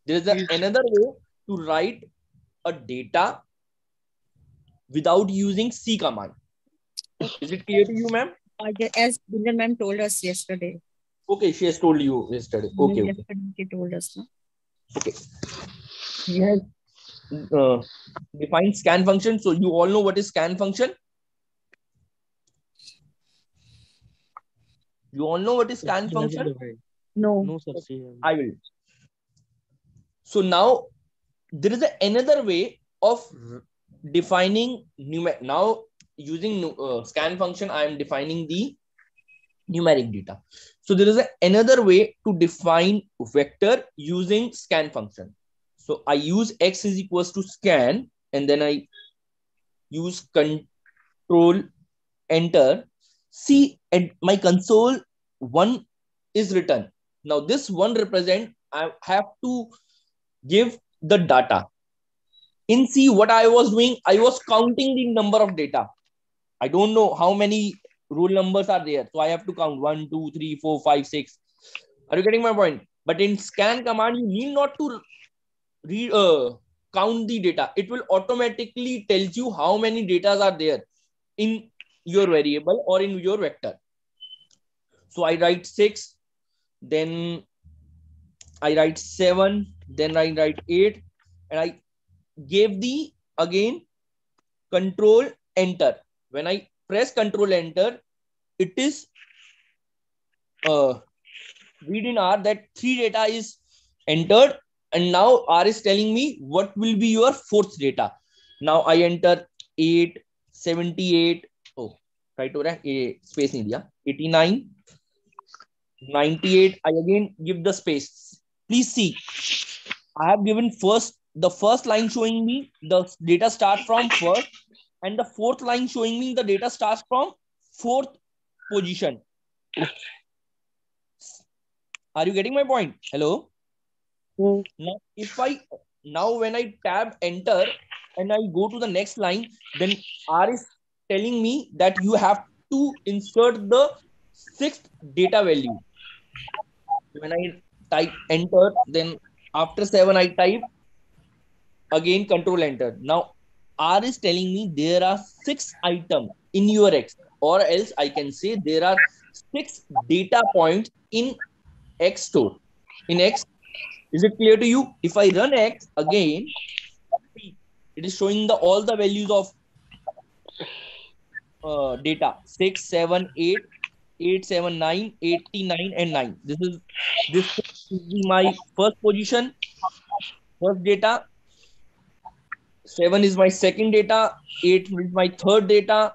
There is another way to write a data without using C command. Is it clear to you, ma'am? As Gunjan ma'am told us yesterday. Okay, she has told you yesterday. Okay. Yesterday she told us. No? Okay. She has defined scan function. So you all know what is scan function? You all know what is scan function? No, sir. I will. So now there is another way of defining numeric. Now using scan function, I am defining the numeric data. So there is another way to define vector using scan function. So I use x is equals to scan, and then I use control enter. See, and my console 1 is written. Now this 1 represent, I have to give the data. In C, what I was doing, I was counting the number of data. I don't know how many rule numbers are there. So I have to count 1, 2, 3, 4, 5, 6. Are you getting my point? But in scan command, you need not to count the data. It will automatically tells you how many data are there in your variable or in your vector. So I write 6, then I write 7, then I write 8, and I gave the again control enter. When I press control enter, it is read in R that 3 data is entered, and now R is telling me what will be your fourth data. Now I enter 8, 78, oh, right over a space in India, 89, 98. I again give the space. Please see, I have given the first line showing me the data start from first, and the fourth line showing me the data starts from fourth position. Are you getting my point? Hello? Now when I tab enter and I go to the next line, then R is telling me that you have to insert the sixth data value. When I type enter, then after 7 I type again control enter. Now R is telling me there are 6 items in your X, or else I can say there are 6 data points in X store. In X, is it clear to you? If I run X again, it is showing all the values of data 6, 7, 8, 8, 7, 9, 89, and 9. This is my first position, first data. 7 is my second data. 8 is my third data.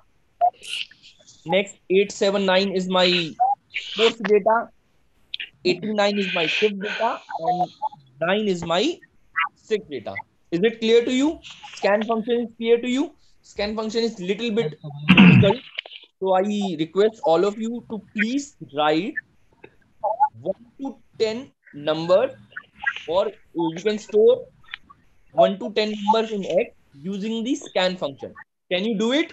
Next, 8, 7, 9 is my fourth data. 89 is my shift data and 9 is my shift data. Is it clear to you? Scan function is clear to you? Scan function is little bit difficult. So I request all of you to please write 1 to 10 numbers, or you can store 1 to 10 numbers in X using the scan function. Can you do it?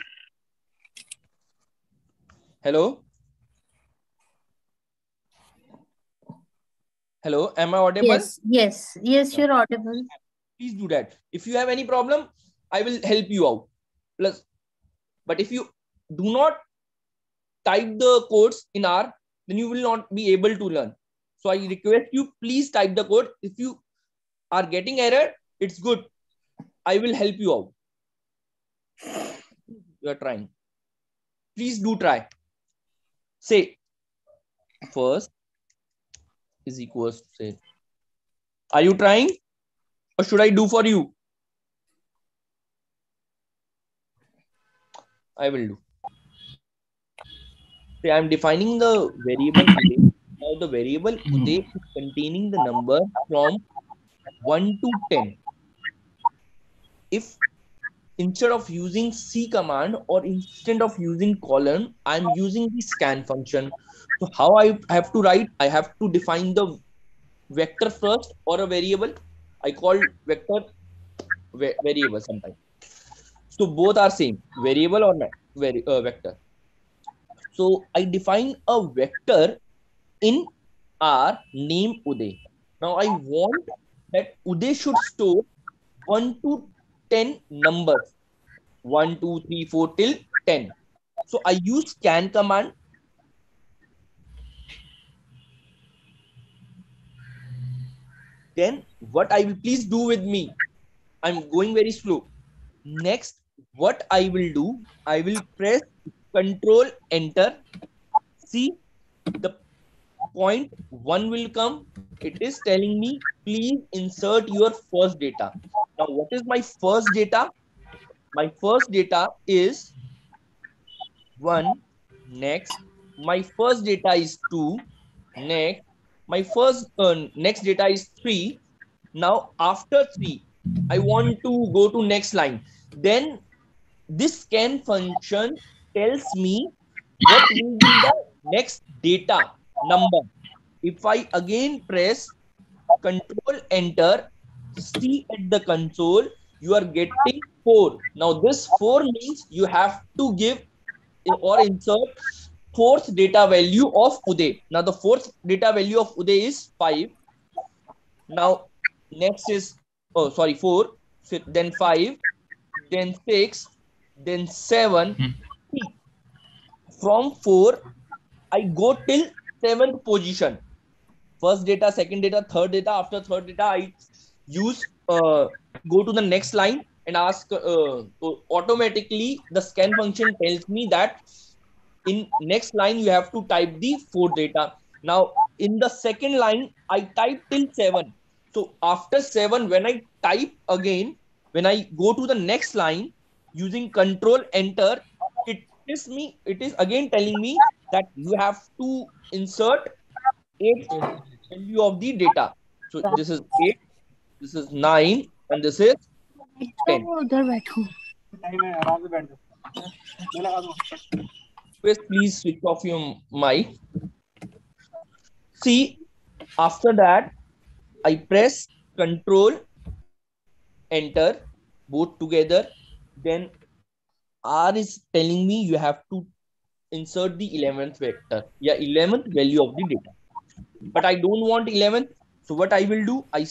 Hello? Hello, am I audible? Yes, you're audible. Please do that. If you have any problem, I will help you out. But if you do not type the codes in R, then you will not be able to learn. So I request you, please type the code. If you are getting error, it's good. I will help you out. You are trying. Please do try. Say first is equals to say. Are you trying? Or should I do for you? I will do. Say I'm defining the variable Uday. Now the variable Uday is containing the number from 1 to 10. If instead of using C command or instead of using colon, I'm using the scan function. So how I have to write? I have to define the vector first or a variable. I call vector variable sometimes. So both are same, variable or vector. So I define a vector in R name Uday. Now I want that Uday should store 1 to 10 numbers. 1, 2, 3, 4 till 10. So I use scan command. Then what I will, please do with me. I'm going very slow. Next, what I will do, I will press Control Enter. See, the point 1 will come. It is telling me, please insert your first data. Now, what is my first data? My first data is 1. Next, my first data is 2. Next, my next data is 3. Now, after 3, I want to go to next line. Then this scan function tells me what will be the next data number. If I again press Control Enter, see at the console, you are getting 4. Now this 4 means you have to give or insert fourth data value of Uday. Now the fourth data value of Uday is 5. Now next is 4, then 5, then 6, then 7. From 4, I go till 7th position. First data, second data, third data. After third data, I use go to the next line and ask automatically the scan function tells me that in next line you have to type the fourth data. Now in the second line I type till 7. So after 7, when I type again, when I go to the next line using Control Enter, it is again telling me that you have to insert 8th value of the data. So this is 8, this is 9, and this is 10. Please switch off your mic. See, after that, I press Control Enter, both together. Then R is telling me you have to insert the 11th vector. Yeah, 11th value of the data. But I don't want 11th. So what I will do, I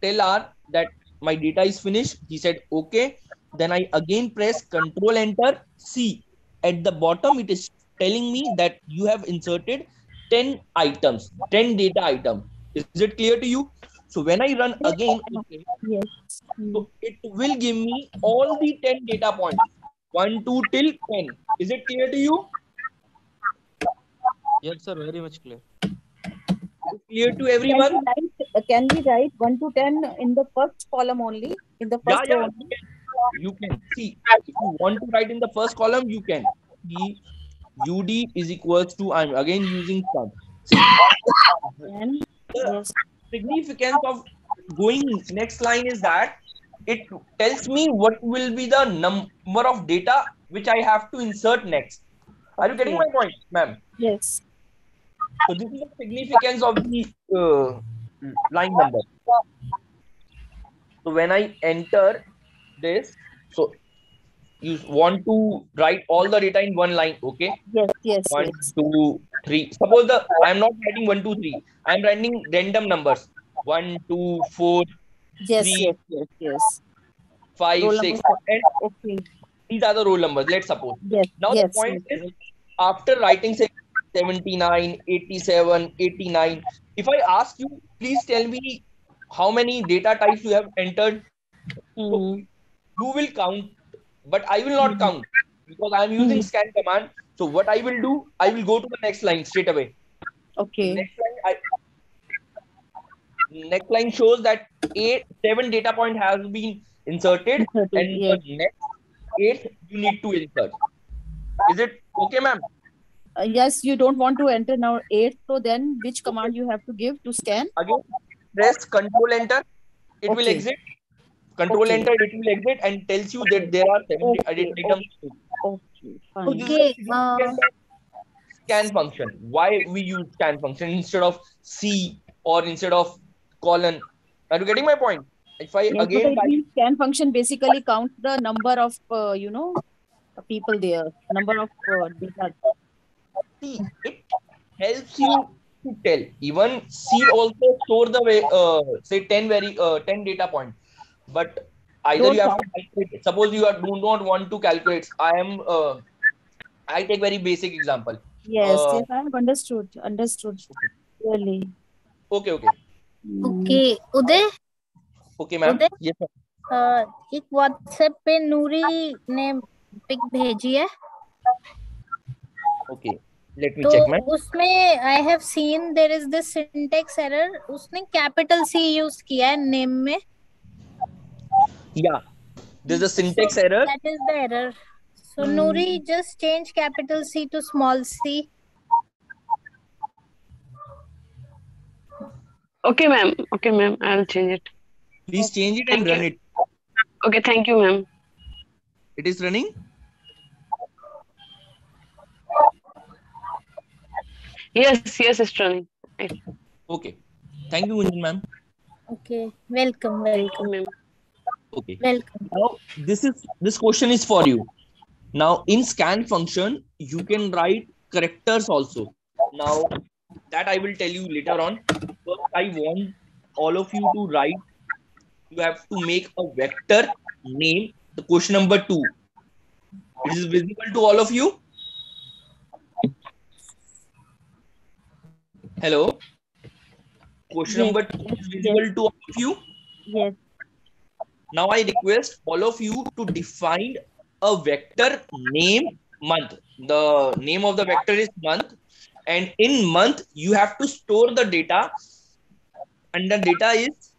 tell R that my data is finished. He said, okay. Then I again press Control Enter. See, at the bottom, it is telling me that you have inserted 10 items, 10 data items. Is it clear to you? So when I run again, okay, yes. So it will give me all the 10 data points, 1, 2 till 10. Is it clear to you? Yes, sir. Very much clear. Clear to everyone? Can we write 1 to 10 in the first column only? In the first row only? You can. See, if you want to write in the first column, you can. The UD is equals to, I'm again using sum. See, And yes. significance of going next line is that it tells me what will be the number of data which I have to insert next. Are you getting Okay. my point, ma'am? Yes. So this is the significance of the line number. So when I enter this, so you want to write all the data in one line, okay? Yes, yes, 1, yes. 2, 3. Suppose I am not writing 1, 2, 3. I am writing random numbers. 1, 2, 4, Yes, 3, yes, yes, yes. 5, Roll 6, number. and Okay. these are the roll numbers. Let's suppose. Yes, Now the yes, point yes, is, yes. after writing say 79, 87, 89, if I ask you, please tell me how many data types you have entered. So Mm-hmm. you will count, but I will not count because I am using Mm-hmm. scan command. So what I will do, I will go to the next line straight away. Okay. Next line shows that 7 data point has been inserted, 30. and the Yes. next 8 you need to insert. Is it okay, ma'am? Yes, you don't want to enter now 8. So then which command you have to give to scan? Again, press Control Enter. It will Okay. exit. Control Okay. Enter. It will exit and tells you Okay. that there are 7 Okay. data Okay. items. Okay. So Fine. this is the Okay. significance of scan function. Why we use scan function instead of C or instead of colon? Are you getting my point? If I Yes, but again it type means scan function basically counts the number of people there, number of data. C, it helps you to tell. Even C also store the way say 10 data point. But either you Don't have to count. calculate it. Suppose you do not want to calculate. I take very basic example. Yes, Uh, yes, I have understood. Understood. Really. okay. Okay, Uday, Okay, ma'am. Uday, Yes, ma'am. एक WhatsApp पे नूरी ने pick भेजी है Okay. Let me तो check, ma'am. उसमें I have seen there is this syntax error उसने capital C use किया है नेम में Yeah. There's a so syntax error. that is the error so Nuri just change capital C to small c Okay, ma'am. Okay, ma'am. I'll change it. Please change it and Thank run you. it. Okay, thank you, ma'am. It is running. Yes, it's running. Okay. Thank you, Gunjan, ma'am. okay welcome Ma'am. Okay. welcome Now this question is for you. Now in scan function, you can write characters also. Now that I will tell you later on. First, I want all of you to write. You have to make a vector name. The question number 2. It is visible to all of you. Hello. Question Yes, number 2 yes, is yes, visible to all of you. yes. Now I request all of you to define a vector name month. The name of the vector is month, and in month you have to store the data, and the data is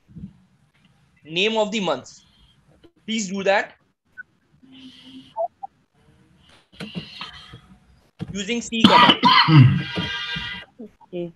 name of the months. Please do that using C command. Okay.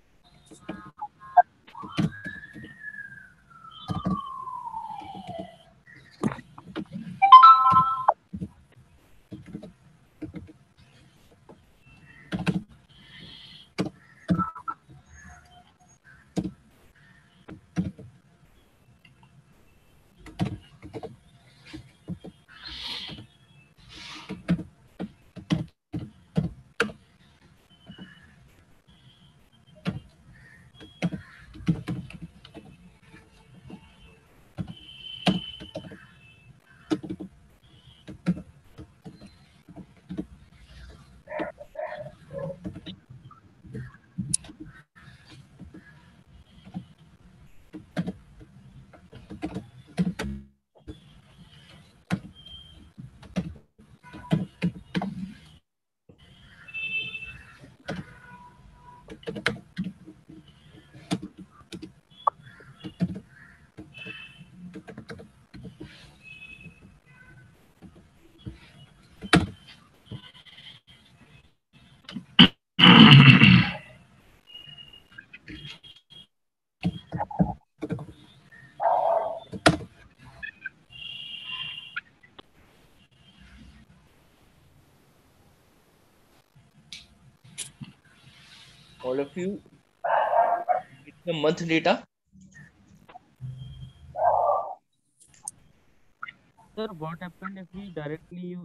All of you, it's the month data. Sir, what happened if we directly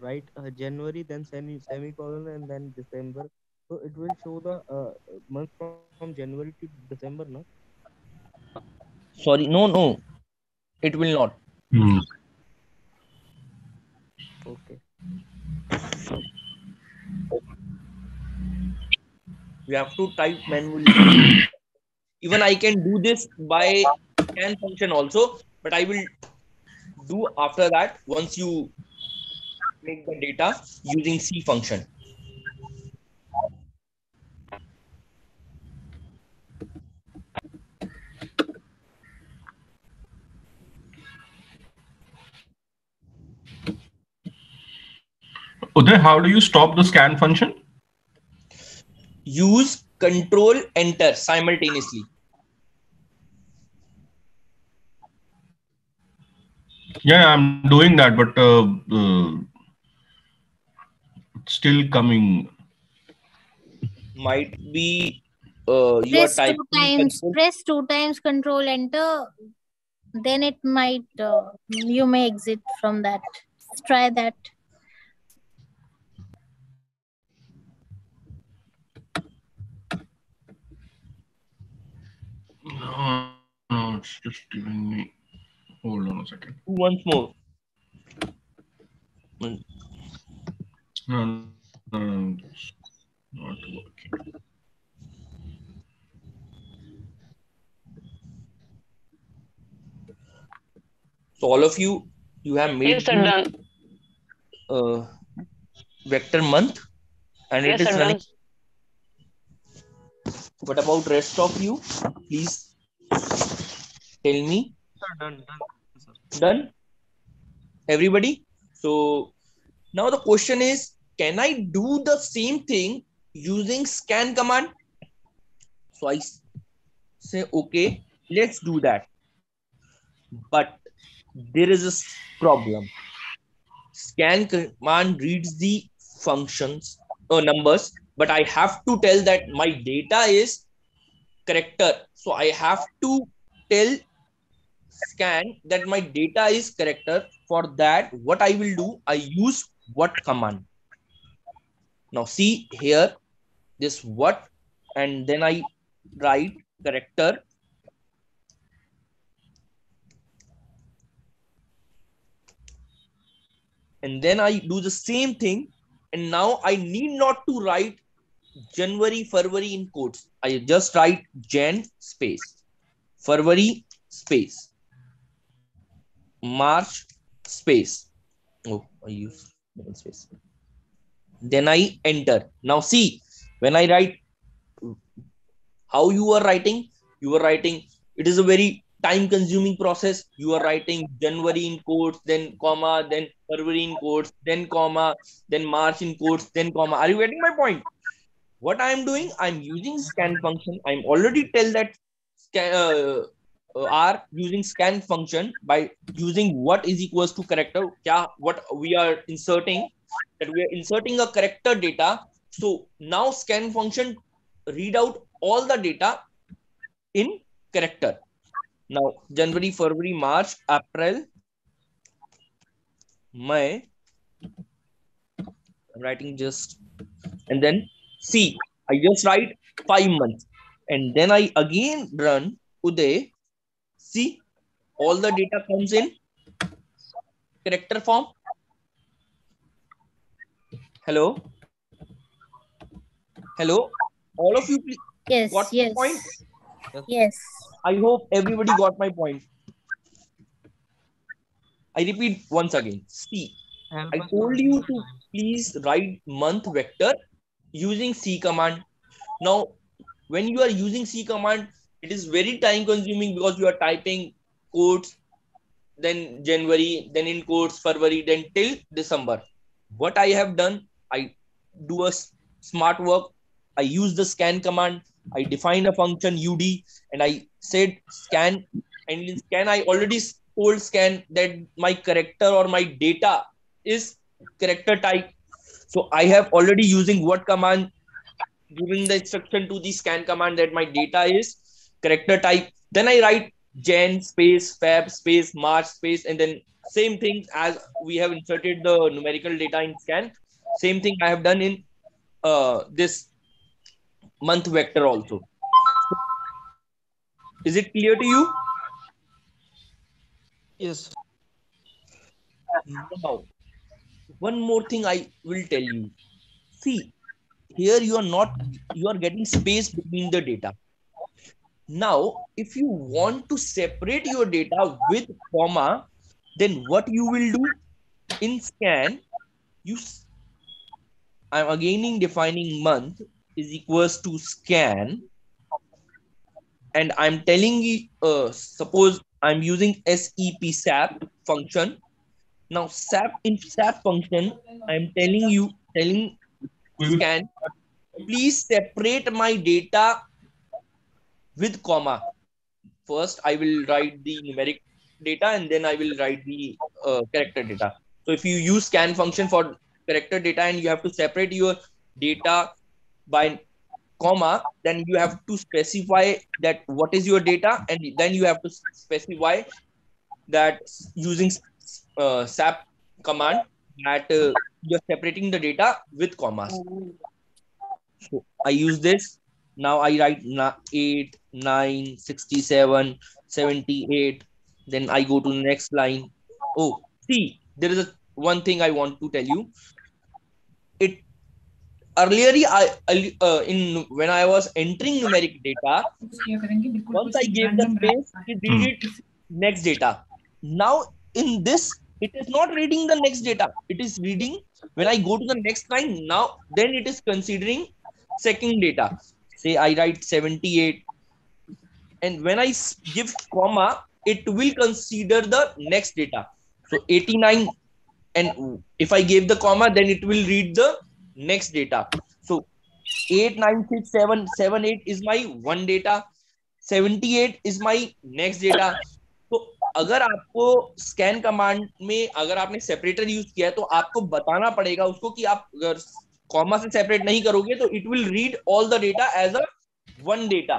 write January, then semicolon, and then December? So it will show the month from January to December, no? Sorry, no, it will not. Okay. You have to type manually. Even I can do this by scan function also, but I will do after that once you make the data using C function. Uday, how do you stop the scan function? Use Control Enter simultaneously. Yeah, I'm doing that, but it's still coming. Might be you are typing Press 2 times Control Enter. Then it might you may exit from that. Let's try that. No, it's just giving me. Hold on a second. once more. No, it's not working. So all of you have made Yes, sir, done. Vector month, and Yes, it is sir, running. done. What about rest of you? Please tell me. Done. Done? Everybody? So now the question is, can I do the same thing using scan command? So I say, okay, let's do that. But there is a problem. Scan command reads the functions or numbers, but I have to tell that my data is character. So I have to tell scan that my data is character. For that, what I will do, I use what command. Now see here, this what, and then I write character. And then I do the same thing. And now I need not to write January, February in quotes. I just write Jan space, February space, March space. Oh, I use double space. Then I enter. Now see, when I write how you are writing, it is a very time consuming process. You are writing January in quotes, then comma, then February in quotes, then comma, then March in quotes, then comma. Are you getting my point? What I am doing, I'm using scan function. I'm already tell that scan are using scan function by using what is equals to character. What we are inserting, that we are inserting a character data. So now scan function read out all the data in character. Now January, February, March, April, May. I'm writing just, and then see, I just write 5 months, and then I again run Uday. See, all the data comes in character form. Hello, all of you, please. Yes, Got yes. my point? Yes. I hope everybody got my point. I repeat once again. See, I told you to please write month vector using C command. Now, when you are using C command, it is very time consuming because you are typing quotes, then January, then in quotes February, then till December. What I have done, I do a smart work. I use the scan command. I define a function UD, and I said scan. And in scan, I already told scan that my character or my data is character type. So I have already using what command giving the instruction to the scan command that my data is character type. Then I write Jan space Feb space March space, and then same thing as we have inserted the numerical data in scan. Same thing I have done in this month vector also. Is it clear to you? Yes. Now, one more thing I will tell you. See, here you are getting space between the data. Now, if you want to separate your data with comma, then what you will do in scan, I'm again defining month is equals to scan, and I'm telling you, suppose I'm using SAP function. Now, in SAP function, I'm telling scan, please separate my data with comma. First, I will write the numeric data, and then I will write the character data. So if you use scan function for character data and you have to separate your data by comma, then you have to specify that what is your data, and then you have to specify that using SAP command that you're separating the data with commas. So I use this. Now I write 8, 9, 67, 78. Then I go to the next line. Oh, see, there is one thing I want to tell you. It earlier in when I was entering numeric data, once I gave the space, it read it next data. Now in this, it is not reading the next data. It is reading when I go to the next line. Now then it is considering second data. Say I write 78, and when I give comma, it will consider the next data. So 89, and if I gave the comma, then it will read the next data. So 8, 9, 6, 7, 7, 8 is my one data. 78 is my next data. तो अगर आपको scan command में अगर आपने separator use किया है तो आपको बताना पड़ेगा उसको कि आप अगर कॉमा से सेपरेट नहीं करोगे तो it will read all the data as a one data.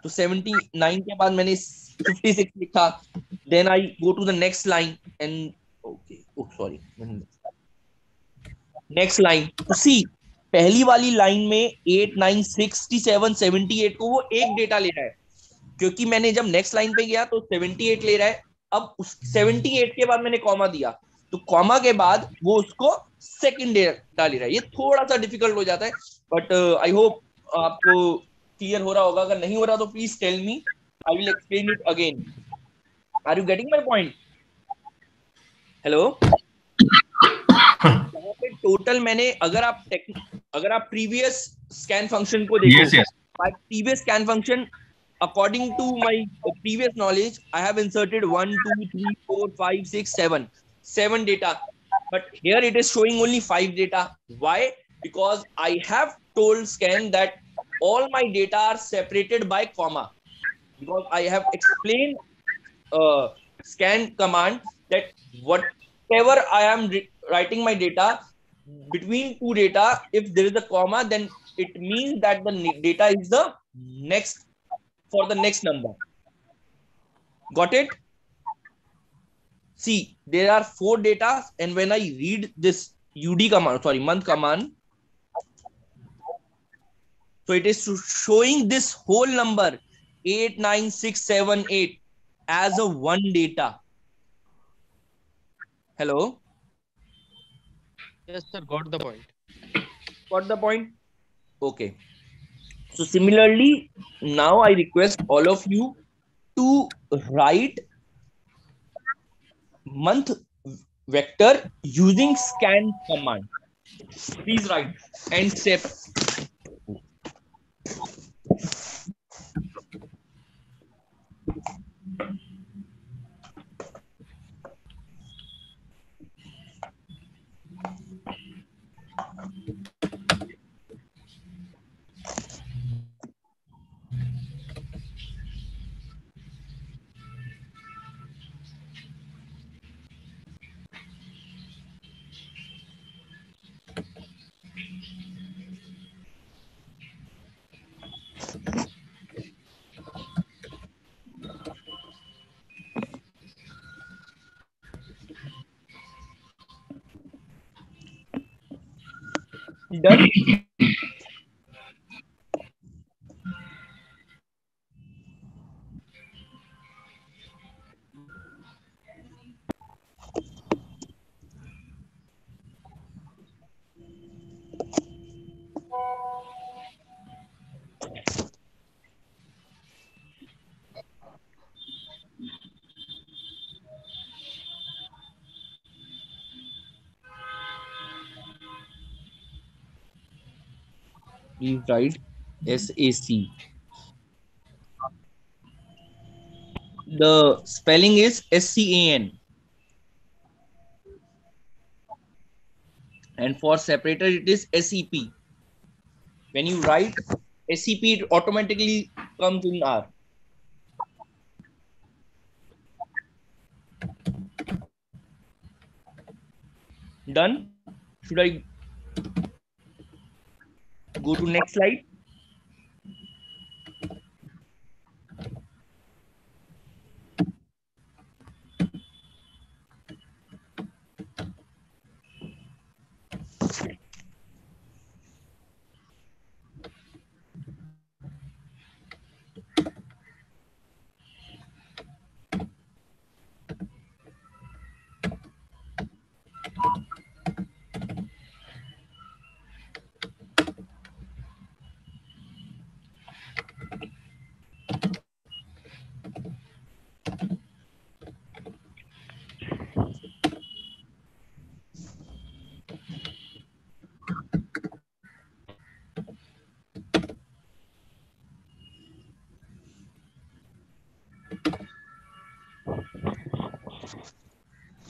तो 79 के बाद मैंने 56 लिखा. Then I go to the next line and okay sorry next line. तो सी पहली वाली लाइन में 8, 9, 67, 78 को वो एक डेटा ले रहा है, क्योंकि मैंने जब नेक्स्ट लाइन पे गया तो 78 ले रहा है. अब उस 78 के बाद मैंने कॉमा दिया, तो कॉमा के बाद वो उसको सेकंड डेटा ले रहा है. ये थोड़ा सा डिफिकल्ट हो जाता है, बट आई होप आपको क्लियर हो रहा होगा. अगर नहीं हो रहा तो please tell me, I will explain it again. Are you getting my point? Hello. यहाँ पे टोटल मैंने अगर आप प्रीवियस स्कैन फंक्शन को देखो, yes, yes. Previous scan function according to my previous knowledge, I have inserted 1, 2, 3, 4, 5, 6, 7 data, but here it is showing only 5 data. Why? Because I have told scan that all my data are separated by comma, because I have explained scan command that whatever I am writing my data between two data, if there is a comma, then it means that the data is the next for the next number. Got it? See, there are 4 data, and when I read this UD command, sorry, month command, so it is showing this whole number 8, 9, 6, 7, 8 as a one data. Hello? Yes, sir. Got the point. Got the point? Okay. So similarly, now I request all of you to write month vector using scan command. Please write and step. Done. Please write SAC. The spelling is SCAN. And for separator, it is SEP. When you write SEP, it automatically comes in R. Done. Should I go to next slide?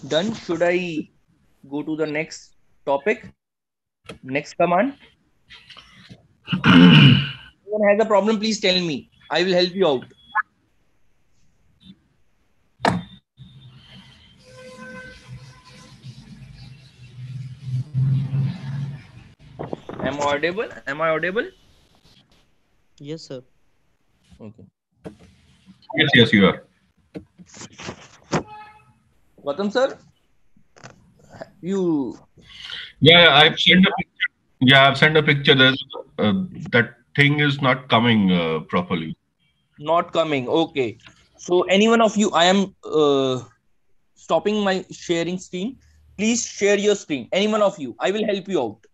Done. Should I go to the next topic? Next command? Anyone has a problem, please tell me. I will help you out. Am I audible? Am I audible? Yes, sir. Okay. Yes, you are. Gautam sir, you. Yeah, I've sent a picture. Yeah, I've sent a picture. There's that thing is not coming properly. Not coming. Okay. So any one of you, I am stopping my sharing screen. Please share your screen. Any one of you, I will help you out.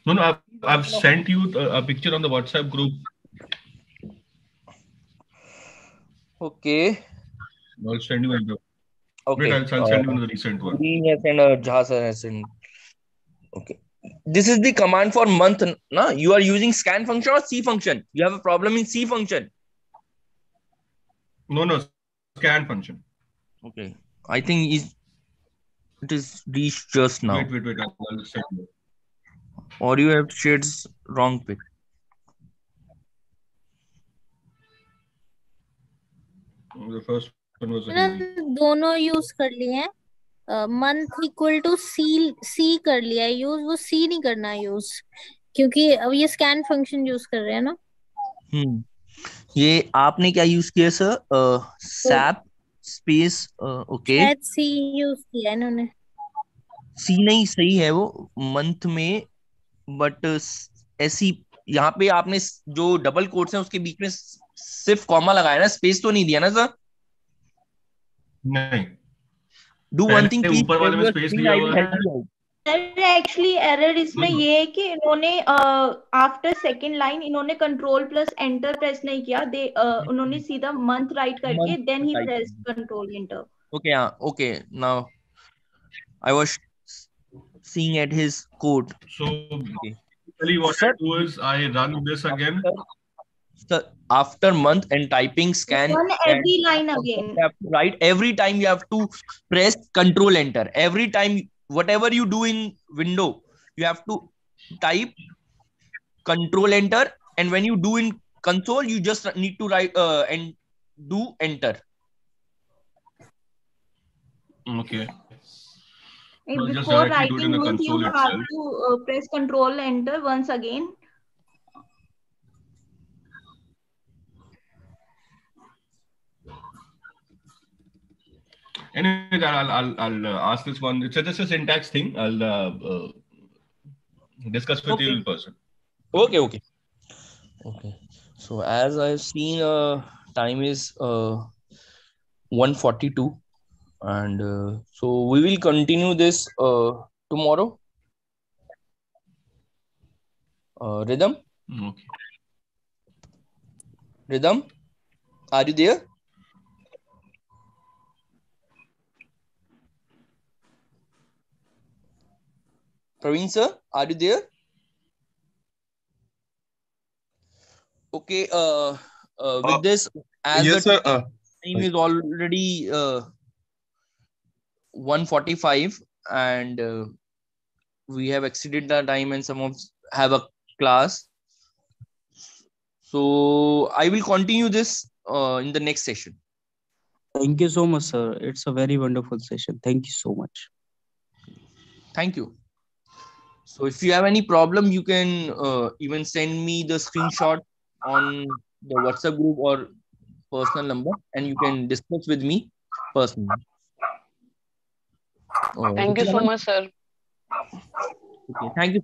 No, I've sent you a picture on the WhatsApp group. Okay. I'll send you the. Okay. Wait, I'll send you the recent one. Green has sent, Jha sir has sent. Okay. This is the command for month. Na? You are using scan function or C function. You have a problem in C function. No, scan function. Okay. I think it is reached just now. Wait. I'll send you. Or you have shared wrong pic. The first one was easy. दोनों use कर लिए हैं month equal to सी कर लिया है use वो सी नहीं करना यूज क्योंकि अब ये स्कैन फंक्शन यूज कर रहे हैं ना ये आपने क्या यूज किया सर सैप स्पेस ओके सी यूज किया इन्होंने सी नहीं सही है वो मंथ में बट ऐसी यहाँ पे आपने जो डबल कोट्स हैं उसके बीच में सिर्फ कॉमा लगाया ना स्पेस तो नहीं दिया ना सर नहीं डू वन थिंग प्लीज ऊपर वाले में स्पेस दिया हुआ है एक्चुअली एरर इसमें ये है कि इन्होंने आफ्टर सेकंड लाइन इन्होंने कंट्रोल प्लस एंटर प्रेस नहीं किया उन्होंने सीधा मंथ राइट करके देन ही press control enter okay okay now I was seeing at his code. So basically what I do is I run this again. So after month and typing scan every line again. You have to write every time you have to press control enter. Every time whatever you do in window you have to type control enter, and when you do in console you just need to write and do enter. Okay. Before writing month, you have to press control enter once again. Anyways, I'll ask this one. It's just a syntax thing. I'll discuss with you in person. Okay. Okay. So as I've seen, time is 1:42, and so we will continue this tomorrow. Rhythm, Okay. Rhythm, are you there? Praveen sir, are you there? Okay. With this, as Yes, the sir. time is already 1:45, and we have exceeded the time, and some of have a class. So I will continue this in the next session. Thank you so much, sir. It's a very wonderful session. Thank you so much. Thank you. So if you have any problem, you can even send me the screenshot on the WhatsApp group or personal number, and you can discuss with me personally. Thank you so much, sir. Okay, thank you.